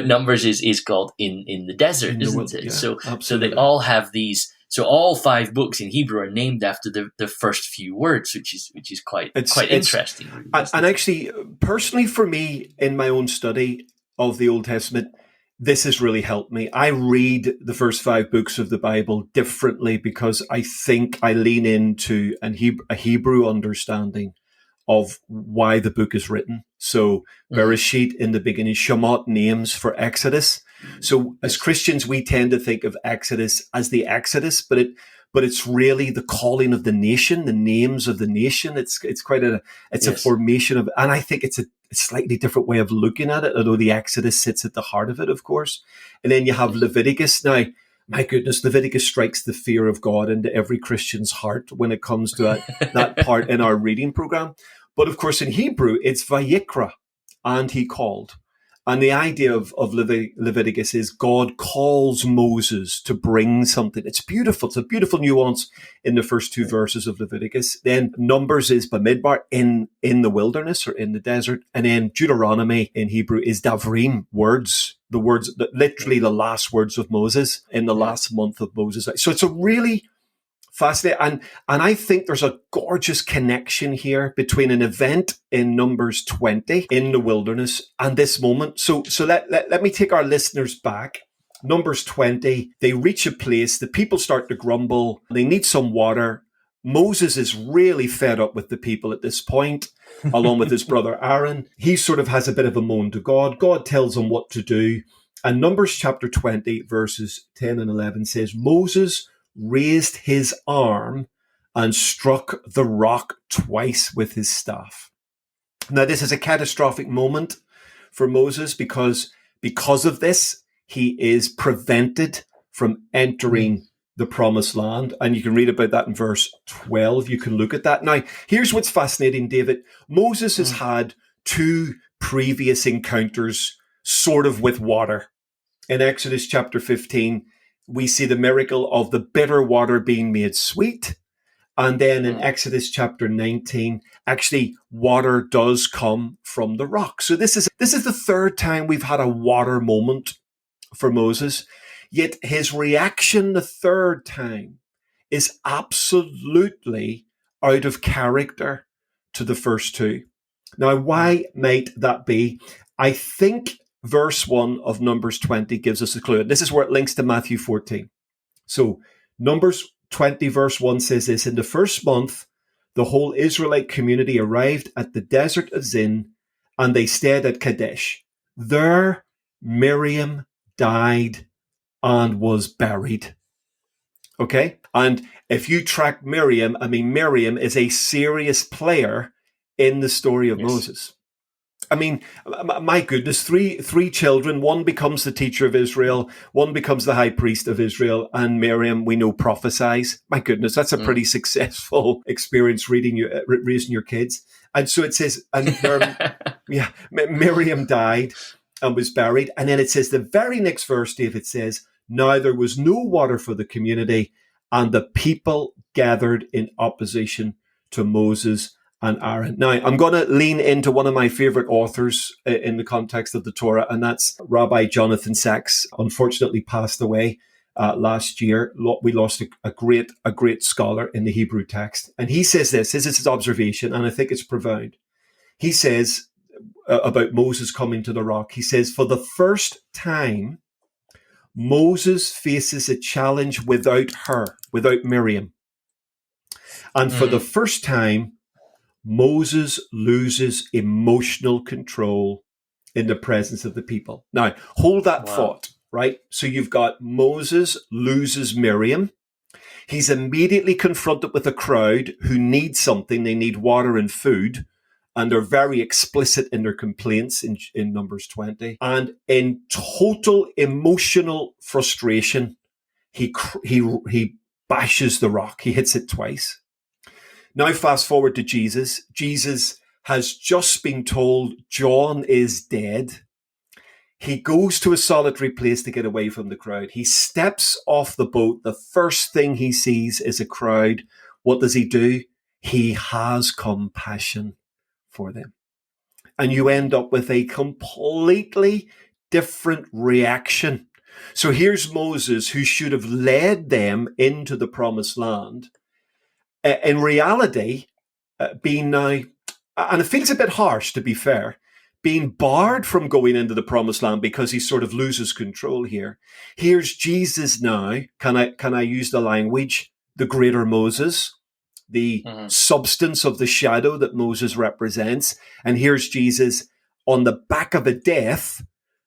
Numbers is called in the desert, isn't it?
Yeah,
so they all have these. So all 5 books in Hebrew are named after the first few words, which is quite interesting.
And actually, personally, for me, in my own study of the Old Testament, this has really helped me. I read the first 5 books of the Bible differently because I think I lean into a Hebrew understanding of why the book is written. So Bereshit in the beginning, Shemot, names for Exodus. So as Christians, we tend to think of Exodus as the Exodus, but it's really the calling of the nation, the names of the nation. It's quite a formation of, and I think it's a slightly different way of looking at it, although the Exodus sits at the heart of it, of course. And then you have Leviticus. Now, my goodness, Leviticus strikes the fear of God into every Christian's heart when it comes to that part in our reading program. But of course, in Hebrew, it's Vayikra, and he called. And the idea of Leviticus is God calls Moses to bring something. It's beautiful. It's a beautiful nuance in the first 2 verses of Leviticus. Then Numbers is Bamidbar, in the wilderness or in the desert. And then Deuteronomy in Hebrew is Davrim, words, literally the last words of Moses in the last month of Moses. So it's a really fascinating. And I think there's a gorgeous connection here between an event in Numbers 20 in the wilderness and this moment. So let me take our listeners back. Numbers 20, they reach a place, the people start to grumble, they need some water. Moses is really fed up with the people at this point, along with his brother Aaron. He sort of has a bit of a moan to God. God tells him what to do. And Numbers chapter 20, verses 10 and 11 says, Moses raised his arm and struck the rock twice with his staff. Now, this is a catastrophic moment for Moses because of this, he is prevented from entering the promised land. And you can read about that in verse 12. You can look at that. Now, here's what's fascinating, David. Moses has had 2 previous encounters sort of with water. In Exodus chapter 15, we see the miracle of the bitter water being made sweet. And then in Exodus chapter 19, actually water does come from the rock. So this is the 3rd time we've had a water moment for Moses. Yet his reaction the 3rd time is absolutely out of character to the first 2. Now, why might that be? I think verse 1 of Numbers 20 gives us a clue. This is where it links to Matthew 14. So Numbers 20 verse 1 says this: in the first month, the whole Israelite community arrived at the desert of Zin, and they stayed at Kadesh. There, Miriam died and was buried. Okay? And if you track Miriam, Miriam is a serious player in the story of Moses. I mean, my goodness, three children. One becomes the teacher of Israel. One becomes the high priest of Israel. And Miriam, we know, prophesies. My goodness, that's a pretty successful experience raising your kids. And so it says, Miriam died and was buried. And then it says, the very next verse, David says, now there was no water for the community, and the people gathered in opposition to Moses and Aaron. Now, I'm going to lean into one of my favorite authors in the context of the Torah, and that's Rabbi Jonathan Sacks. Unfortunately passed away last year. We lost a great scholar in the Hebrew text. And he says this is his observation, and I think it's profound. He says about Moses coming to the rock, he says, for the first time, Moses faces a challenge without Miriam. And for the first time, Moses loses emotional control in the presence of the people. Now, hold that thought, right? So you've got Moses loses Miriam. He's immediately confronted with a crowd who need something. They need water and food. and they're very explicit in their complaints in Numbers 20. And in total emotional frustration, he bashes the rock. He hits it twice. Now fast forward to Jesus. Jesus has just been told John is dead. He goes to a solitary place to get away from the crowd. He steps off the boat. The first thing he sees is a crowd. What does he do? He has compassion for them. And you end up with a completely different reaction. So here's Moses, who should have led them into the promised land. In reality, being now, and it feels a bit harsh to be fair, being barred from going into the promised land because he sort of loses control here. Here's Jesus now, can I use the language, the greater Moses, the substance of the shadow that Moses represents. And here's Jesus on the back of a death,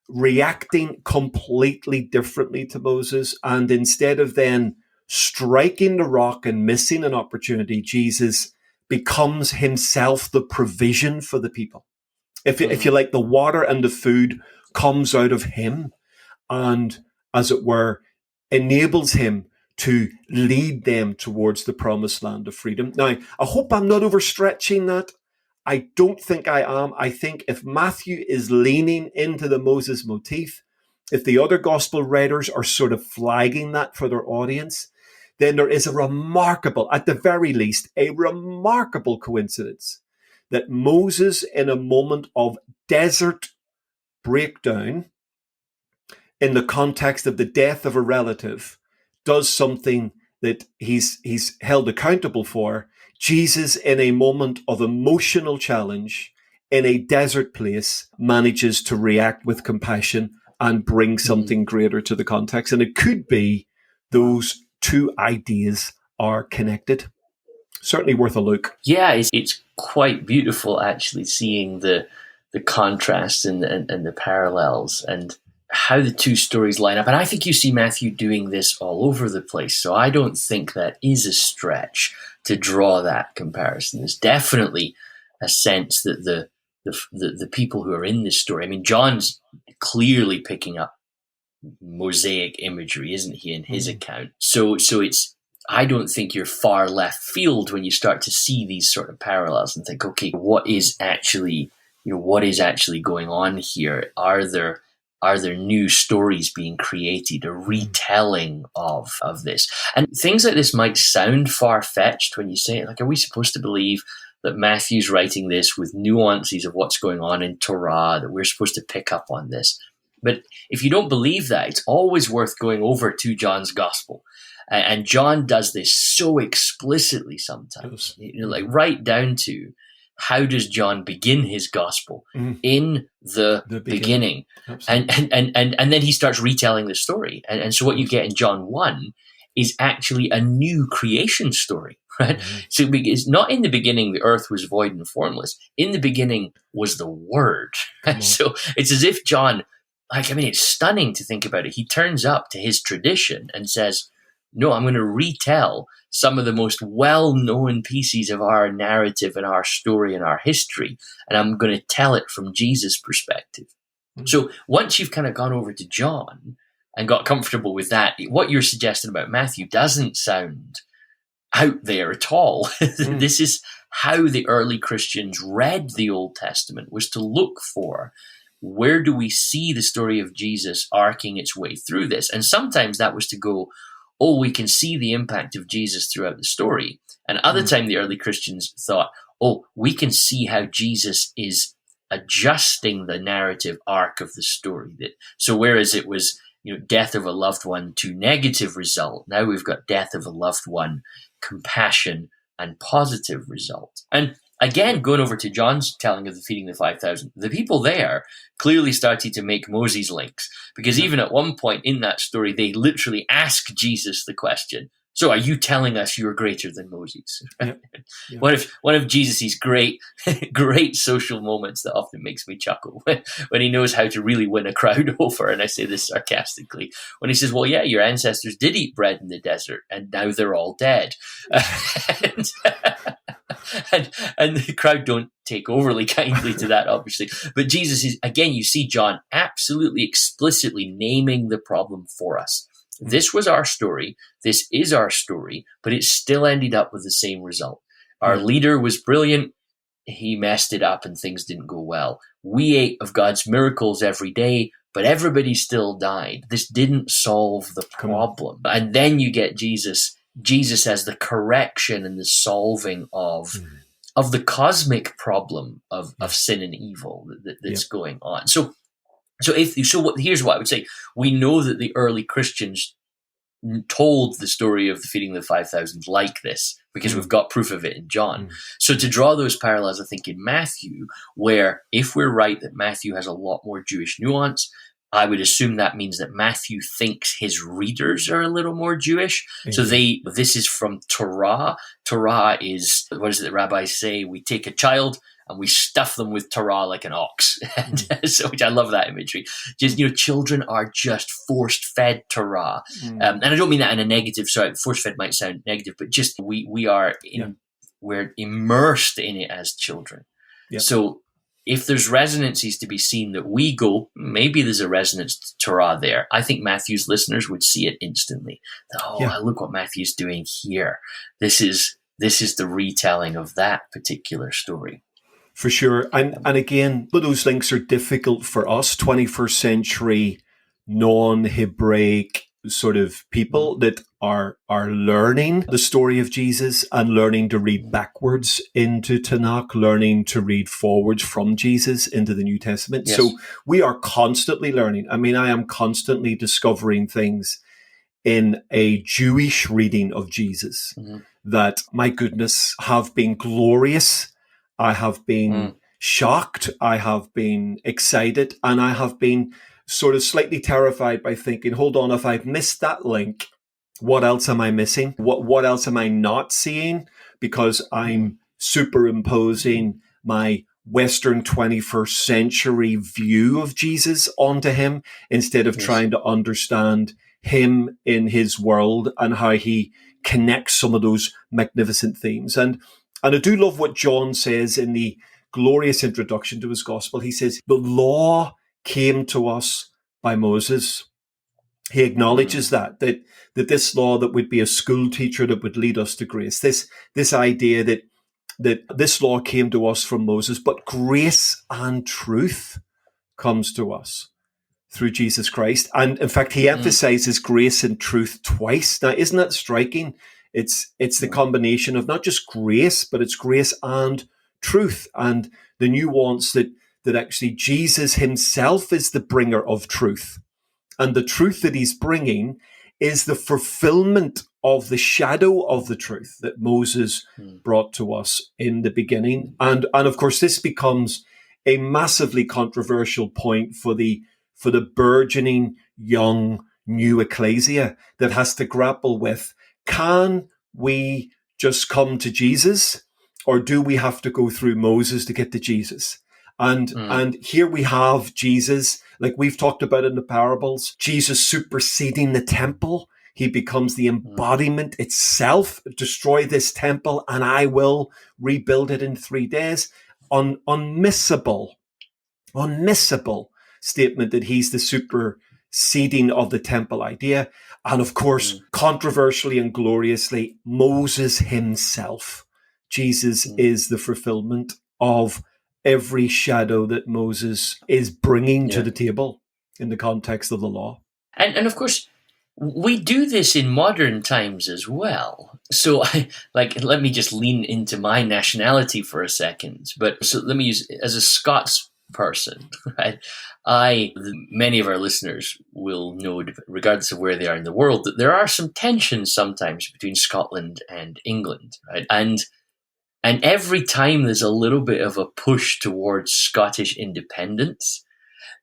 reacting completely differently to Moses. And instead of then striking the rock and missing an opportunity, Jesus becomes himself the provision for the people. If you like, the water and the food comes out of him and, as it were, enables him to lead them towards the promised land of freedom. Now, I hope I'm not overstretching that. I don't think I am. I think if Matthew is leaning into the Moses motif, if the other gospel writers are sort of flagging that for their audience, then there is a remarkable, at the very least, a remarkable coincidence that Moses, in a moment of desert breakdown, in the context of the death of a relative, does something that he's held accountable for. Jesus, in a moment of emotional challenge, in a desert place, manages to react with compassion and bring something greater to the context. And it could be those two ideas are connected. Certainly worth a look.
Yeah, it's quite beautiful actually seeing the contrast and the parallels and how the two stories line up. And I think you see Matthew doing this all over the place. So I don't think that is a stretch to draw that comparison. There's definitely a sense that the people who are in this story, I mean, John's clearly picking up Mosaic imagery, isn't he, in his account? So it's, I don't think you're far left field when you start to see these sort of parallels and think, okay, what is actually going on here? Are there new stories being created, a retelling of this? And things like this might sound far-fetched when you say it. Like, are we supposed to believe that Matthew's writing this with nuances of what's going on in Torah, that we're supposed to pick up on this? But if you don't believe that, it's always worth going over to John's gospel. And John does this so explicitly sometimes, like right down to, how does John begin his gospel? In the beginning. And then he starts retelling the story. And so what you get in John 1 is actually a new creation story, right? So it's not in the beginning the earth was void and formless. In the beginning was the Word. So it's as if John, it's stunning to think about it. He turns up to his tradition and says, no, I'm going to retell some of the most well-known pieces of our narrative and our story and our history, and I'm going to tell it from Jesus' perspective. So once you've kind of gone over to John and got comfortable with that, what you're suggesting about Matthew doesn't sound out there at all. This is how the early Christians read the Old Testament, was to look for, where do we see the story of Jesus arcing its way through this? And sometimes that was to go, oh, we can see the impact of Jesus throughout the story. And other time the early Christians thought, oh, we can see how Jesus is adjusting the narrative arc of the story. So whereas it was, death of a loved one to negative result, now we've got death of a loved one, compassion and positive result. And again, going over to John's telling of the feeding of the 5,000, the people there clearly started to make Moses links, because even at one point in that story, they literally ask Jesus the question, so are you telling us you're greater than Moses? Yeah. One of Jesus's great social moments that often makes me chuckle when he knows how to really win a crowd over, and I say this sarcastically, when he says, well, yeah, your ancestors did eat bread in the desert and now they're all dead. and the crowd don't take overly kindly to that, obviously. But Jesus is, again, you see John absolutely explicitly naming the problem for us. This was our story. This is our story, but it still ended up with the same result. Our leader was brilliant. He messed it up and things didn't go well. We ate of God's miracles every day, but everybody still died. This didn't solve the problem. And then you get Jesus as the correction and the solving of the cosmic problem of sin and evil that's going on. Here's what I would say. We know that the early Christians told the story of the feeding of the 5,000 like this, because we've got proof of it in John. So to draw those parallels, I think in Matthew, where if we're right that Matthew has a lot more Jewish nuance, I would assume that means that Matthew thinks his readers are a little more Jewish. So this is from Torah. Torah is, what is it that rabbis say? We take a child and we stuff them with Torah like an ox. So, which I love that imagery. Just, children are just force-fed Torah. And I don't mean that in a negative, sorry, force-fed might sound negative, but just we're immersed in it as children. So if there's resonances to be seen that we go, maybe there's a resonance to Torah there. I think Matthew's listeners would see it instantly. Look what Matthew's doing here. This is the retelling of that particular story.
For sure. And again, those links are difficult for us, 21st century non-Hebraic sort of people that are learning the story of Jesus and learning to read backwards into Tanakh, learning to read forwards from Jesus into the New Testament. Yes. So we are constantly learning. I mean, I am constantly discovering things in a Jewish reading of Jesus that, my goodness, have been glorious. I have been shocked. I have been excited, and I have been sort of slightly terrified by thinking, hold on, if I've missed that link, what else am I missing? What else am I not seeing? Because I'm superimposing my Western 21st century view of Jesus onto him instead of trying to understand him in his world and how he connects some of those magnificent themes. And I do love what John says in the glorious introduction to his gospel. He says, the law came to us by Moses. He acknowledges that this law that would be a school teacher that would lead us to grace, this idea that this law came to us from Moses, but grace and truth comes to us through Jesus Christ. And in fact, he emphasizes grace and truth twice. Now, isn't that striking? It's the combination of not just grace, but it's grace and truth, and the nuance that actually Jesus himself is the bringer of truth. And the truth that he's bringing is the fulfillment of the shadow of the truth that Moses brought to us in the beginning. And of course, this becomes a massively controversial point for the burgeoning young new ecclesia that has to grapple with, can we just come to Jesus, or do we have to go through Moses to get to Jesus? And here we have Jesus, like we've talked about in the parables, Jesus superseding the temple. He becomes the embodiment itself. Destroy this temple and I will rebuild it in 3 days. Unmissable statement that he's the superseding of the temple idea. And of course, controversially and gloriously, Moses himself. Jesus is the fulfillment of every shadow that Moses is bringing to the table in the context of the law.
And of course, we do this in modern times as well. So let me just lean into my nationality for a second. But so let me use, as a Scots person, right? Many of our listeners will know, regardless of where they are in the world, that there are some tensions sometimes between Scotland and England, right? And every time there's a little bit of a push towards Scottish independence,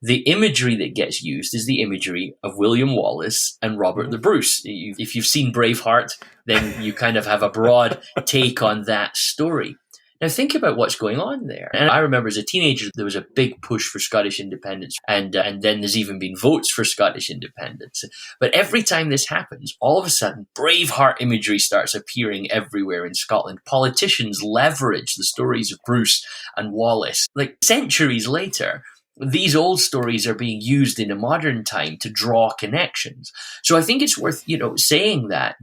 the imagery that gets used is the imagery of William Wallace and Robert the Bruce. If you've seen Braveheart, then you kind of have a broad take on that story. Now think about what's going on there. And I remember as a teenager, there was a big push for Scottish independence, and then there's even been votes for Scottish independence. But every time this happens, all of a sudden, Braveheart imagery starts appearing everywhere in Scotland. Politicians leverage the stories of Bruce and Wallace. Like centuries later, these old stories are being used in a modern time to draw connections. So I think it's worth, saying that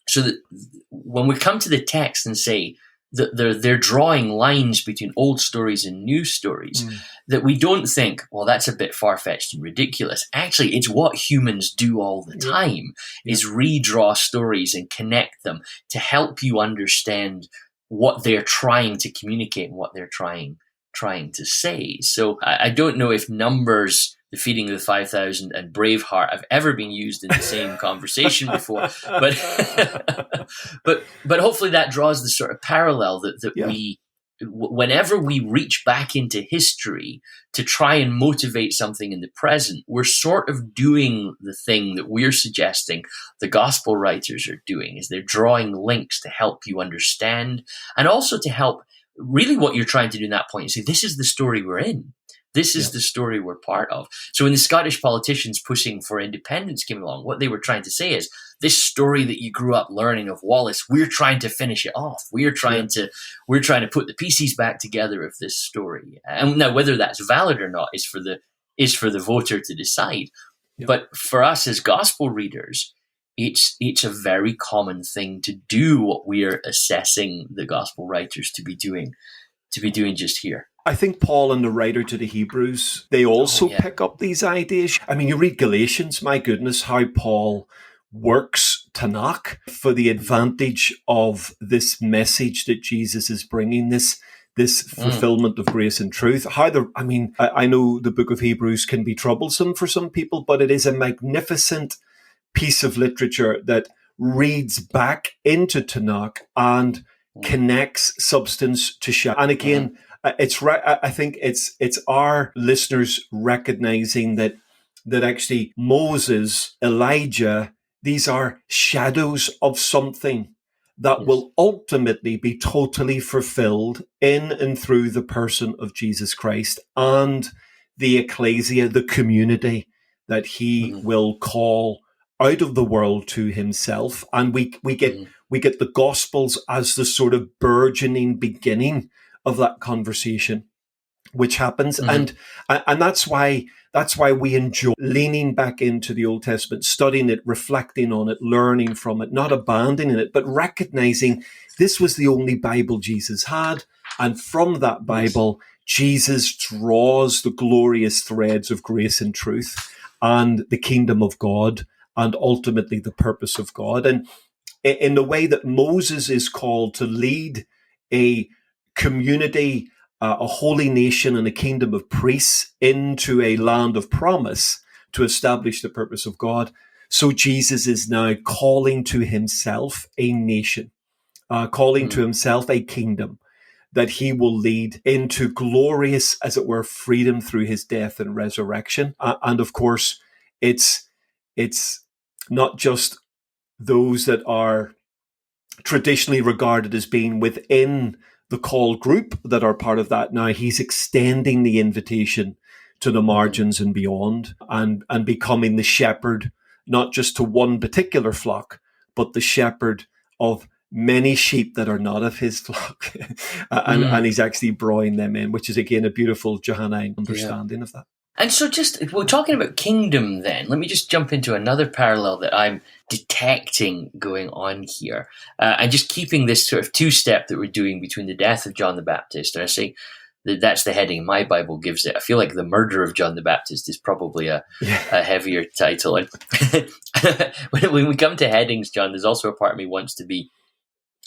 so that when we come to the text and say that they're drawing lines between old stories and new stories, that we don't think, well, that's a bit far-fetched and ridiculous. Actually, it's what humans do all the time, is redraw stories and connect them to help you understand what they're trying to communicate and what they're trying to say. So I don't know if numbers, the feeding of the 5,000, and Braveheart have ever been used in the same conversation before, but but hopefully that draws the sort of parallel that we, whenever we reach back into history to try and motivate something in the present, we're sort of doing the thing that we're suggesting the gospel writers are doing, is they're drawing links to help you understand, and also to help. Really what you're trying to do in that point is say, this is the story we're in. This is the story we're part of. So when the Scottish politicians pushing for independence came along, what they were trying to say is, this story that you grew up learning of Wallace, we're trying to finish it off. We're trying to put the pieces back together of this story. And now whether that's valid or not is for the voter to decide. Yeah. But for us as gospel readers, it's a very common thing to do what we are assessing the gospel writers to be doing just here.
I think Paul and the writer to the Hebrews, they also pick up these ideas. I mean, you read Galatians, my goodness, how Paul works Tanakh for the advantage of this message that Jesus is bringing, this fulfillment of grace and truth. I know the book of Hebrews can be troublesome for some people, but it is a magnificent piece of literature that reads back into Tanakh and connects substance to shadow. And again, I think it's our listeners recognizing that actually Moses, Elijah, these are shadows of something that will ultimately be totally fulfilled in and through the person of Jesus Christ and the ecclesia, the community that he will call out of the world to himself. And we get the Gospels as the sort of burgeoning beginning of that conversation, which happens. And that's why we enjoy leaning back into the Old Testament, studying it, reflecting on it, learning from it, not abandoning it, but recognizing this was the only Bible Jesus had. And from that Bible, Jesus draws the glorious threads of grace and truth and the kingdom of God, and ultimately the purpose of God. And in the way that Moses is called to lead a community, a holy nation and a kingdom of priests into a land of promise to establish the purpose of God, so Jesus is now calling to himself a nation, calling to himself a kingdom that he will lead into glorious, as it were, freedom through his death and resurrection. And of course, it's not just those that are traditionally regarded as being within the call group that are part of that. Now he's extending the invitation to the margins and beyond, and becoming the shepherd, not just to one particular flock, but the shepherd of many sheep that are not of his flock. And he's actually drawing them in, which is again a beautiful Johannine understanding of that.
And so we're talking about kingdom then. Let me just jump into another parallel that I'm detecting going on here. And just keeping this sort of two-step that we're doing between the death of John the Baptist. And I say that's the heading my Bible gives it. I feel like the murder of John the Baptist is probably a heavier title. And when we come to headings, John, there's also a part of me wants to be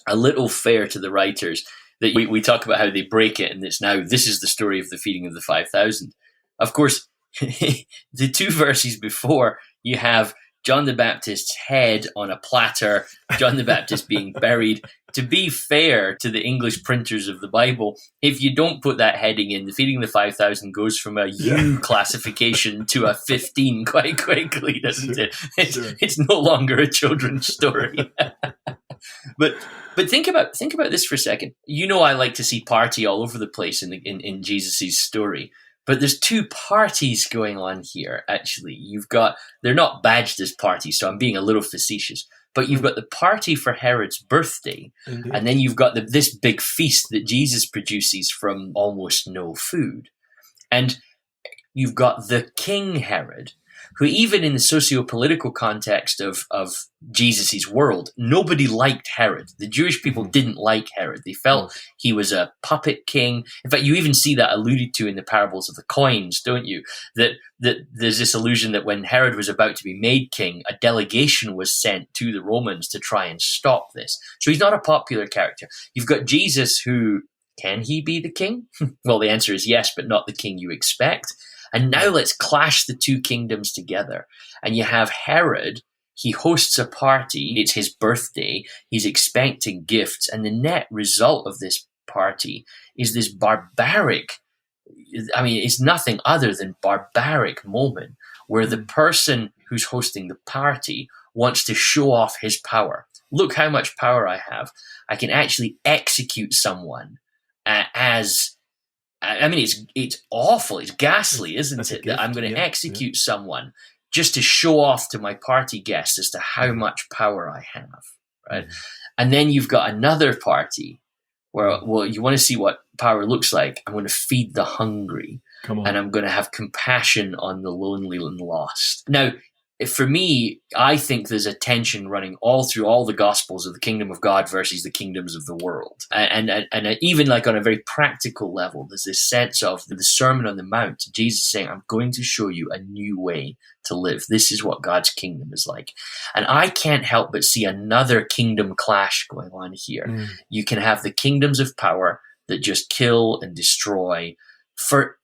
a little fair to the writers. That we talk about how they break it, and it's now, this is the story of the feeding of the 5,000. Of course, the two verses before, you have John the Baptist's head on a platter, John the Baptist being buried. To be fair to the English printers of the Bible, if you don't put that heading in, the feeding of the 5,000 goes from a U classification to a 15 quite quickly, doesn't it? It's no longer a children's story. But think about this for a second. I like to see party all over the place in Jesus' story. But there's two parties going on here, actually. They're not badged as parties, so I'm being a little facetious. But you've got the party for Herod's birthday,
Indeed.
and then you've got this big feast that Jesus produces from almost no food. And you've got the King Herod, who even in the socio-political context of Jesus' world, nobody liked Herod. The Jewish people didn't like Herod. They felt he was a puppet king. In fact, you even see that alluded to in the parables of the coins, don't you? That there's this illusion that when Herod was about to be made king, a delegation was sent to the Romans to try and stop this. So he's not a popular character. You've got Jesus who, can he be the king? Well, the answer is yes, but not the king you expect. And now let's clash the two kingdoms together. And you have Herod, he hosts a party, it's his birthday, he's expecting gifts, and the net result of this party is this barbaric, it's nothing other than barbaric moment where the person who's hosting the party wants to show off his power. Look how much power I have. I can actually execute someone it's awful. It's ghastly, isn't it? That I'm going to execute someone just to show off to my party guests as to how much power I have, right? And then you've got another party where, well, you want to see what power looks like. I'm going to feed the hungry, and I'm going to have compassion on the lonely and lost. Now, for me, I think there's a tension running all through all the Gospels of the kingdom of God versus the kingdoms of the world. And even like on a very practical level, there's this sense of the Sermon on the Mount, Jesus saying, I'm going to show you a new way to live. This is what God's kingdom is like. And I can't help but see another kingdom clash going on here. You can have the kingdoms of power that just kill and destroy.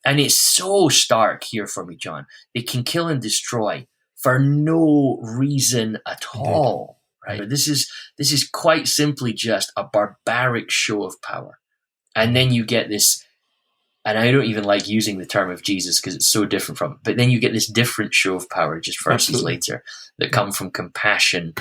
And it's so stark here for me, John. They can kill and destroy for no reason at all, right? This is quite simply just a barbaric show of power. And then you get this, and I don't even like using the term of Jesus because it's so different from it, but then you get this different show of power just verses later that come from compassion.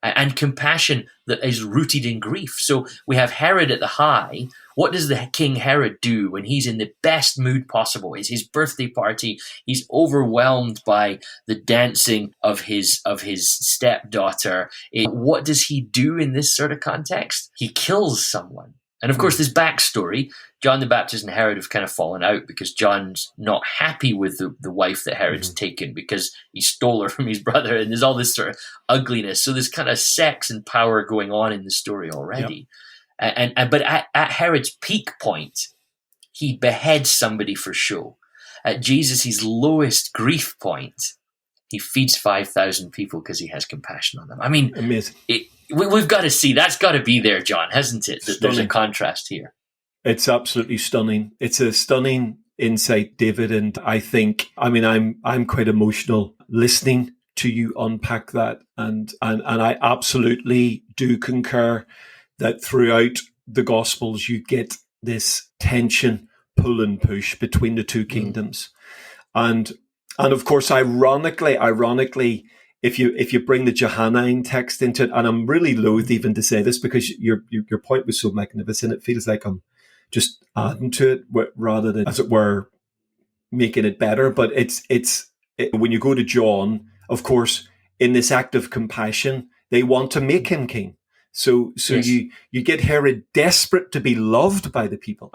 And compassion that is rooted in grief. So we have Herod at the high. What does the King Herod do when he's in the best mood possible? It's his birthday party. He's overwhelmed by the dancing of his stepdaughter. What does he do in this sort of context? He kills someone. And of course, this backstory, John the Baptist and Herod have kind of fallen out because John's not happy with the wife that Herod's taken because he stole her from his brother. And there's all this sort of ugliness. So there's kind of sex and power going on in the story already. But at Herod's peak point, he beheads somebody for show. At Jesus' lowest grief point, he feeds 5,000 people because he has compassion on them. I mean,
amazing.
We've got to see, that's got to be there, John, hasn't it? There's a contrast here.
It's absolutely stunning. It's a stunning insight, David. And I think, I'm quite emotional listening to you unpack that. And I absolutely do concur that throughout the Gospels, you get this tension, pull and push between the two kingdoms. And of course, ironically, if you bring the Johannine text into it, and I'm really loath even to say this because your point was so magnificent, it feels like I'm just adding to it rather than, as it were, making it better. But it's when you go to John, of course, in this act of compassion, they want to make him king. So yes. you get Herod desperate to be loved by the people,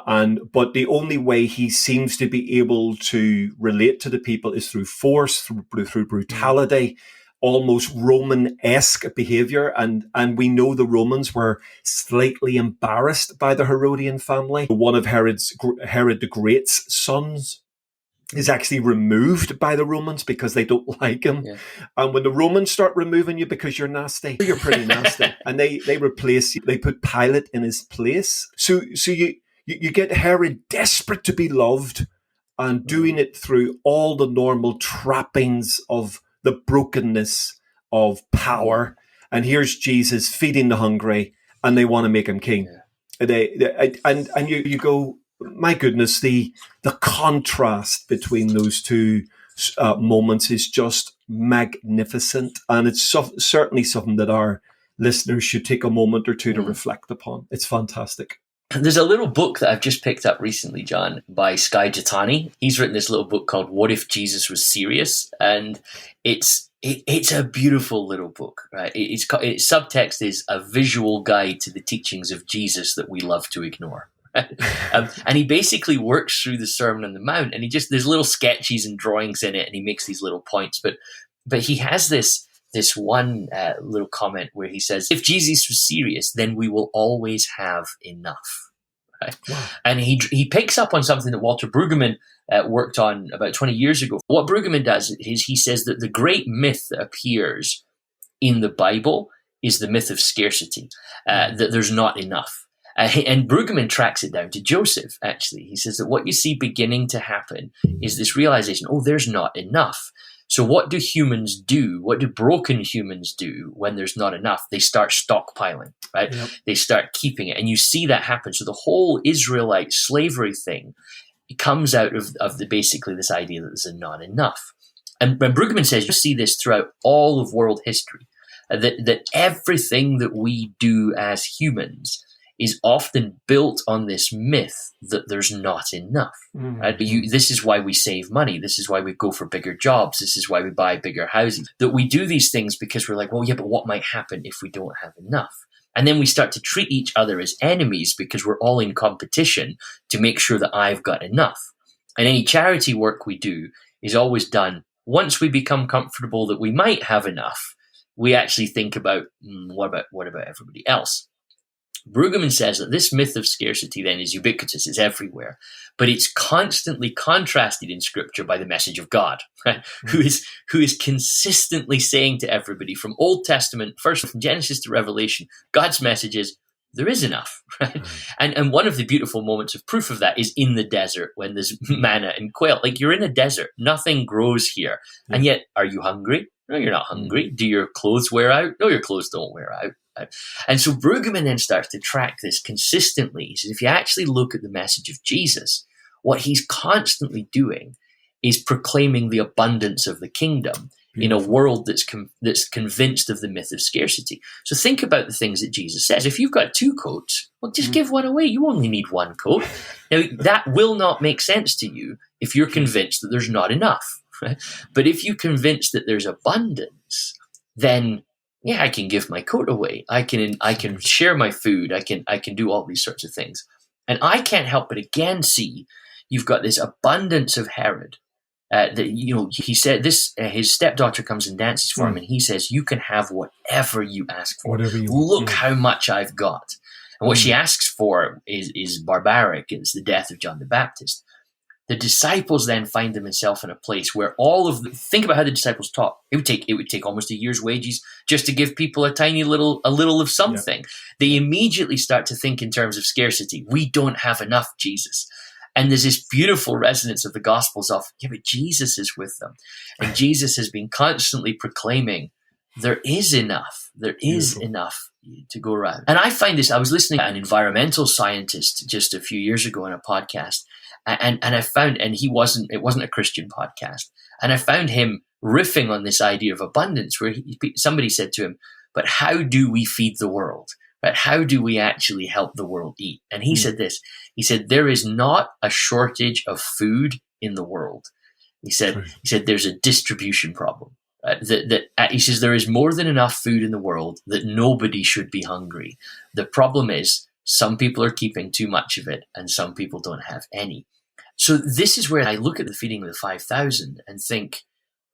but the only way he seems to be able to relate to the people is through force, through brutality, almost Roman-esque behavior. And we know the Romans were slightly embarrassed by the Herodian family. One of Herod the Great's sons is actually removed by the Romans because they don't like him. Yeah. And when the Romans start removing you because you're nasty, you're pretty nasty. And they replace you. They put Pilate in his place. So you get Herod desperate to be loved and doing it through all the normal trappings of the brokenness of power. And here's Jesus feeding the hungry and they want to make him king. Yeah. And you go, my goodness, the contrast between those two moments is just magnificent. And it's certainly something that our listeners should take a moment or two to reflect upon. It's fantastic.
There's a little book that I've just picked up recently, John, by Skye Jethani. He's written this little book called What If Jesus Was Serious? And it's a beautiful little book, right? Its subtext is a visual guide to the teachings of Jesus that we love to ignore. And he basically works through the Sermon on the Mount, and there's little sketches and drawings in it, and he makes these little points. But he has this one little comment where he says, if Jesus was serious, then we will always have enough. Right? Wow. And he picks up on something that Walter Brueggemann worked on about 20 years ago. What Brueggemann does is he says that the great myth that appears in the Bible is the myth of scarcity, that there's not enough. And Brueggemann tracks it down to Joseph, actually. He says that what you see beginning to happen is this realization, there's not enough. So what do humans do? What do broken humans do when there's not enough? They start stockpiling, right? Yep. They start keeping it. And you see that happen. So the whole Israelite slavery thing, it comes out of basically this idea that there's not enough. And when Brueggemann says, you see this throughout all of world history, that everything that we do as humans is often built on this myth that there's not enough. Mm-hmm. Right? This is why we save money. This is why we go for bigger jobs. This is why we buy bigger houses. That we do these things because we're like, well, yeah, but what might happen if we don't have enough? And then we start to treat each other as enemies because we're all in competition to make sure that I've got enough. And any charity work we do is always done once we become comfortable that we might have enough. We actually think about, what about everybody else? Brueggemann says that this myth of scarcity then is ubiquitous, it's everywhere, but it's constantly contrasted in Scripture by the message of God, right? Mm-hmm. who is consistently saying to everybody from Old Testament, first from Genesis to Revelation, God's message is, there is enough, right? Mm-hmm. And one of the beautiful moments of proof of that is in the desert when there's manna and quail. Like, you're in a desert, nothing grows here, and yet, are you hungry? No, you're not hungry. Do your clothes wear out? No, your clothes don't wear out. And so Brueggemann then starts to track this consistently. He says, if you actually look at the message of Jesus, what he's constantly doing is proclaiming the abundance of the kingdom in a world that's convinced of the myth of scarcity. So think about the things that Jesus says. If you've got 2 coats, well, just give one away. You only need 1 coat. Now, that will not make sense to you if you're convinced that there's not enough. Right? But if you're convinced that there's abundance, then yeah, I can give my coat away. I can share my food. I can do all these sorts of things. And I can't help but again see you've got this abundance of Herod. He said this. His stepdaughter comes and dances for him, and he says, "You can have whatever you ask for.
Whatever you
Look how much I've got." And what she asks for is barbaric. It's the death of John the Baptist. The disciples then find themselves in a place where think about how the disciples taught. It would take almost a year's wages just to give people a little of something. Yeah. They immediately start to think in terms of scarcity. We don't have enough, Jesus. And there's this beautiful resonance of the Gospels of, yeah, but Jesus is with them. And Jesus has been constantly proclaiming, there is enough. There is enough to go around. And I find this, I was listening to an environmental scientist just a few years ago on a podcast, and I found, and it wasn't a Christian podcast, and I found him riffing on this idea of abundance, where somebody said to him, but how do we feed the world? Right? How do we actually help the world eat? And he said this, he said, there is not a shortage of food in the world. He said there's a distribution problem. He says there is more than enough food in the world that nobody should be hungry. The problem is some people are keeping too much of it and some people don't have any. So this is where I look at the feeding of the 5,000 and think,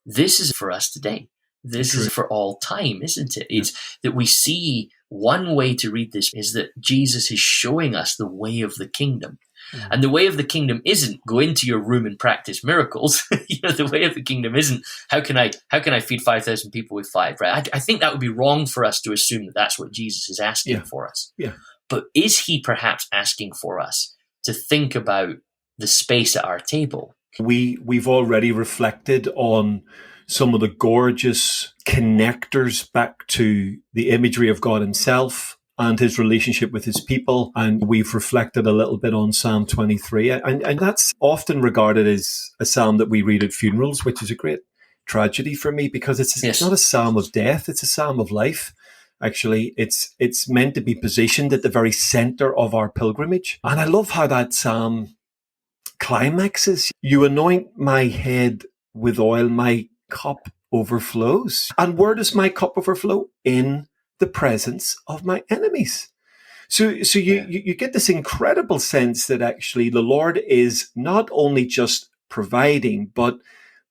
this is for us today. This is for all time, isn't it? It's that we see one way to read this is that Jesus is showing us the way of the kingdom. Mm-hmm. And the way of the kingdom isn't go into your room and practice miracles. The way of the kingdom isn't how can I feed 5,000 people with 5, right? I think that would be wrong for us to assume that that's what Jesus is asking for us. Yeah. But is he perhaps asking for us to think about the space at our table?
We've already reflected on some of the gorgeous connectors back to the imagery of God himself and his relationship with his people. And we've reflected a little bit on Psalm 23. And that's often regarded as a psalm that we read at funerals, which is a great tragedy for me because it's not a psalm of death, it's a psalm of life. Actually, it's meant to be positioned at the very center of our pilgrimage. And I love how that psalm climaxes. You anoint my head with oil, my cup overflows. And where does my cup overflow? In the presence of my enemies. So you get this incredible sense that actually the Lord is not only just providing, but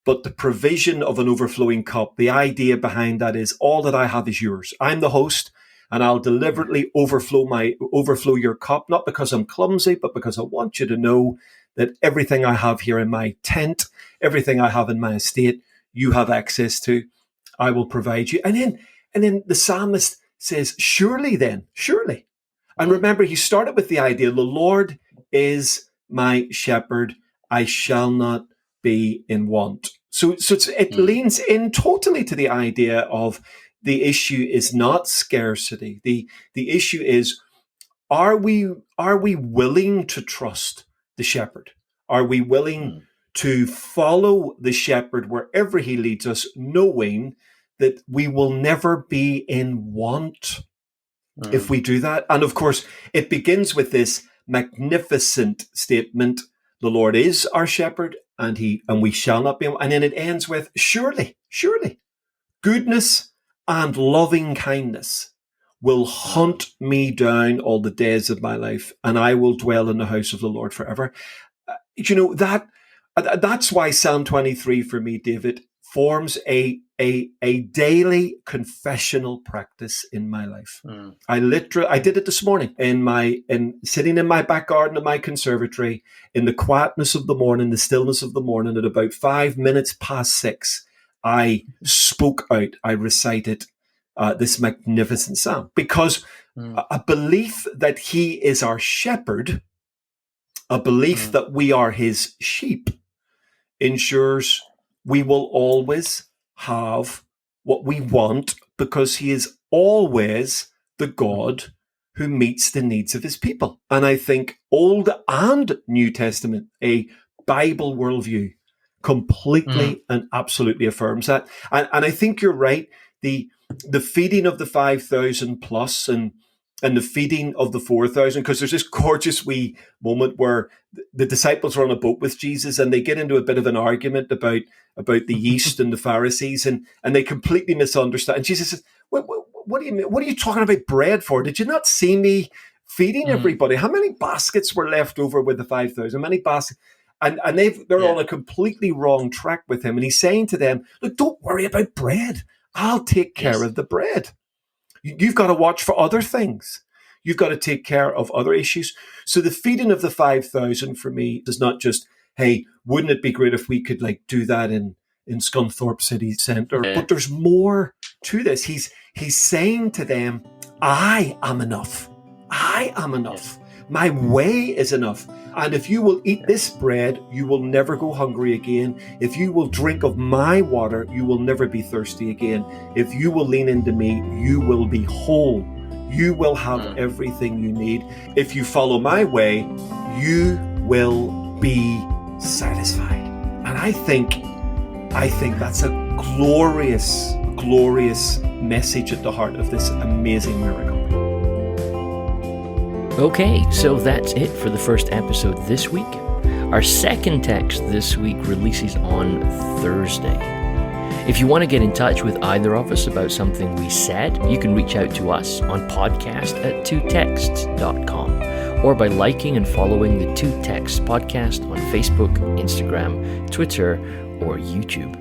the provision of an overflowing cup. The idea behind that is all that I have is yours. I'm the host, and I'll deliberately overflow your cup, not because I'm clumsy, but because I want you to know that everything I have here in my tent, everything I have in my estate, you have access to. I will provide you. And then the psalmist says, surely. And remember, he started with the idea, the Lord is my shepherd, I shall not be in want. So it leans in totally to the idea of the issue is not scarcity. The issue is, are we willing to trust the shepherd? Are we willing to follow the shepherd wherever he leads us, knowing that we will never be in want if we do that? And of course, it begins with this magnificent statement, the Lord is our shepherd, and we shall not be. And then it ends with, surely, goodness and loving kindness will hunt me down all the days of my life, and I will dwell in the house of the Lord forever. That's why Psalm 23 for me, David, forms a daily confessional practice in my life. I did it this morning in sitting in my back garden of my conservatory in the quietness of the morning, the stillness of the morning. At about 5 minutes past 6, I spoke out. I recited this magnificent psalm because a belief that he is our shepherd, a belief that we are his sheep, ensures we will always have what we want because he is always the God who meets the needs of his people. And I think Old and New Testament, a Bible worldview, completely and absolutely affirms that. And I think you're right. The feeding of the 5,000 plus and the feeding of the 4,000, because there's this gorgeous wee moment where the disciples are on a boat with Jesus and they get into a bit of an argument about the yeast and the Pharisees, and they completely misunderstand. And Jesus says, what do you mean? What are you talking about bread for? Did you not see me feeding everybody? How many baskets were left over with the 5,000? Many baskets? And they're on a completely wrong track with him. And he's saying to them, look, don't worry about bread. I'll take care of the bread. You've got to watch for other things. You've got to take care of other issues. So the feeding of the 5,000 for me is not just, hey, wouldn't it be great if we could do that in Scunthorpe City Centre? But there's more to this. He's saying to them, I am enough. I am enough. My way is enough. And if you will eat this bread, you will never go hungry again. If you will drink of my water, you will never be thirsty again. If you will lean into me, you will be whole. You will have everything you need. If you follow my way, you will be satisfied. And I think that's a glorious, glorious message at the heart of this amazing miracle.
Okay, so that's it for the first episode this week. Our second text this week releases on Thursday. If you want to get in touch with either of us about something we said, you can reach out to us on podcast@twotexts.com or by liking and following the Two Texts podcast on Facebook, Instagram, Twitter, or YouTube.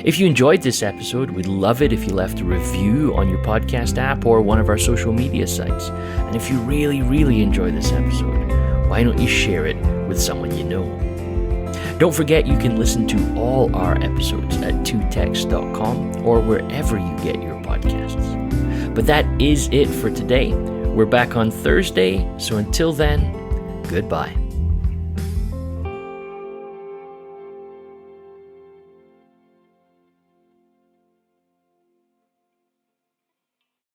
If you enjoyed this episode, we'd love it if you left a review on your podcast app or one of our social media sites. And if you really, really enjoy this episode, why don't you share it with someone you know? Don't forget you can listen to all our episodes at twotexts.com or wherever you get your podcasts. But that is it for today. We're back on Thursday, so until then, goodbye.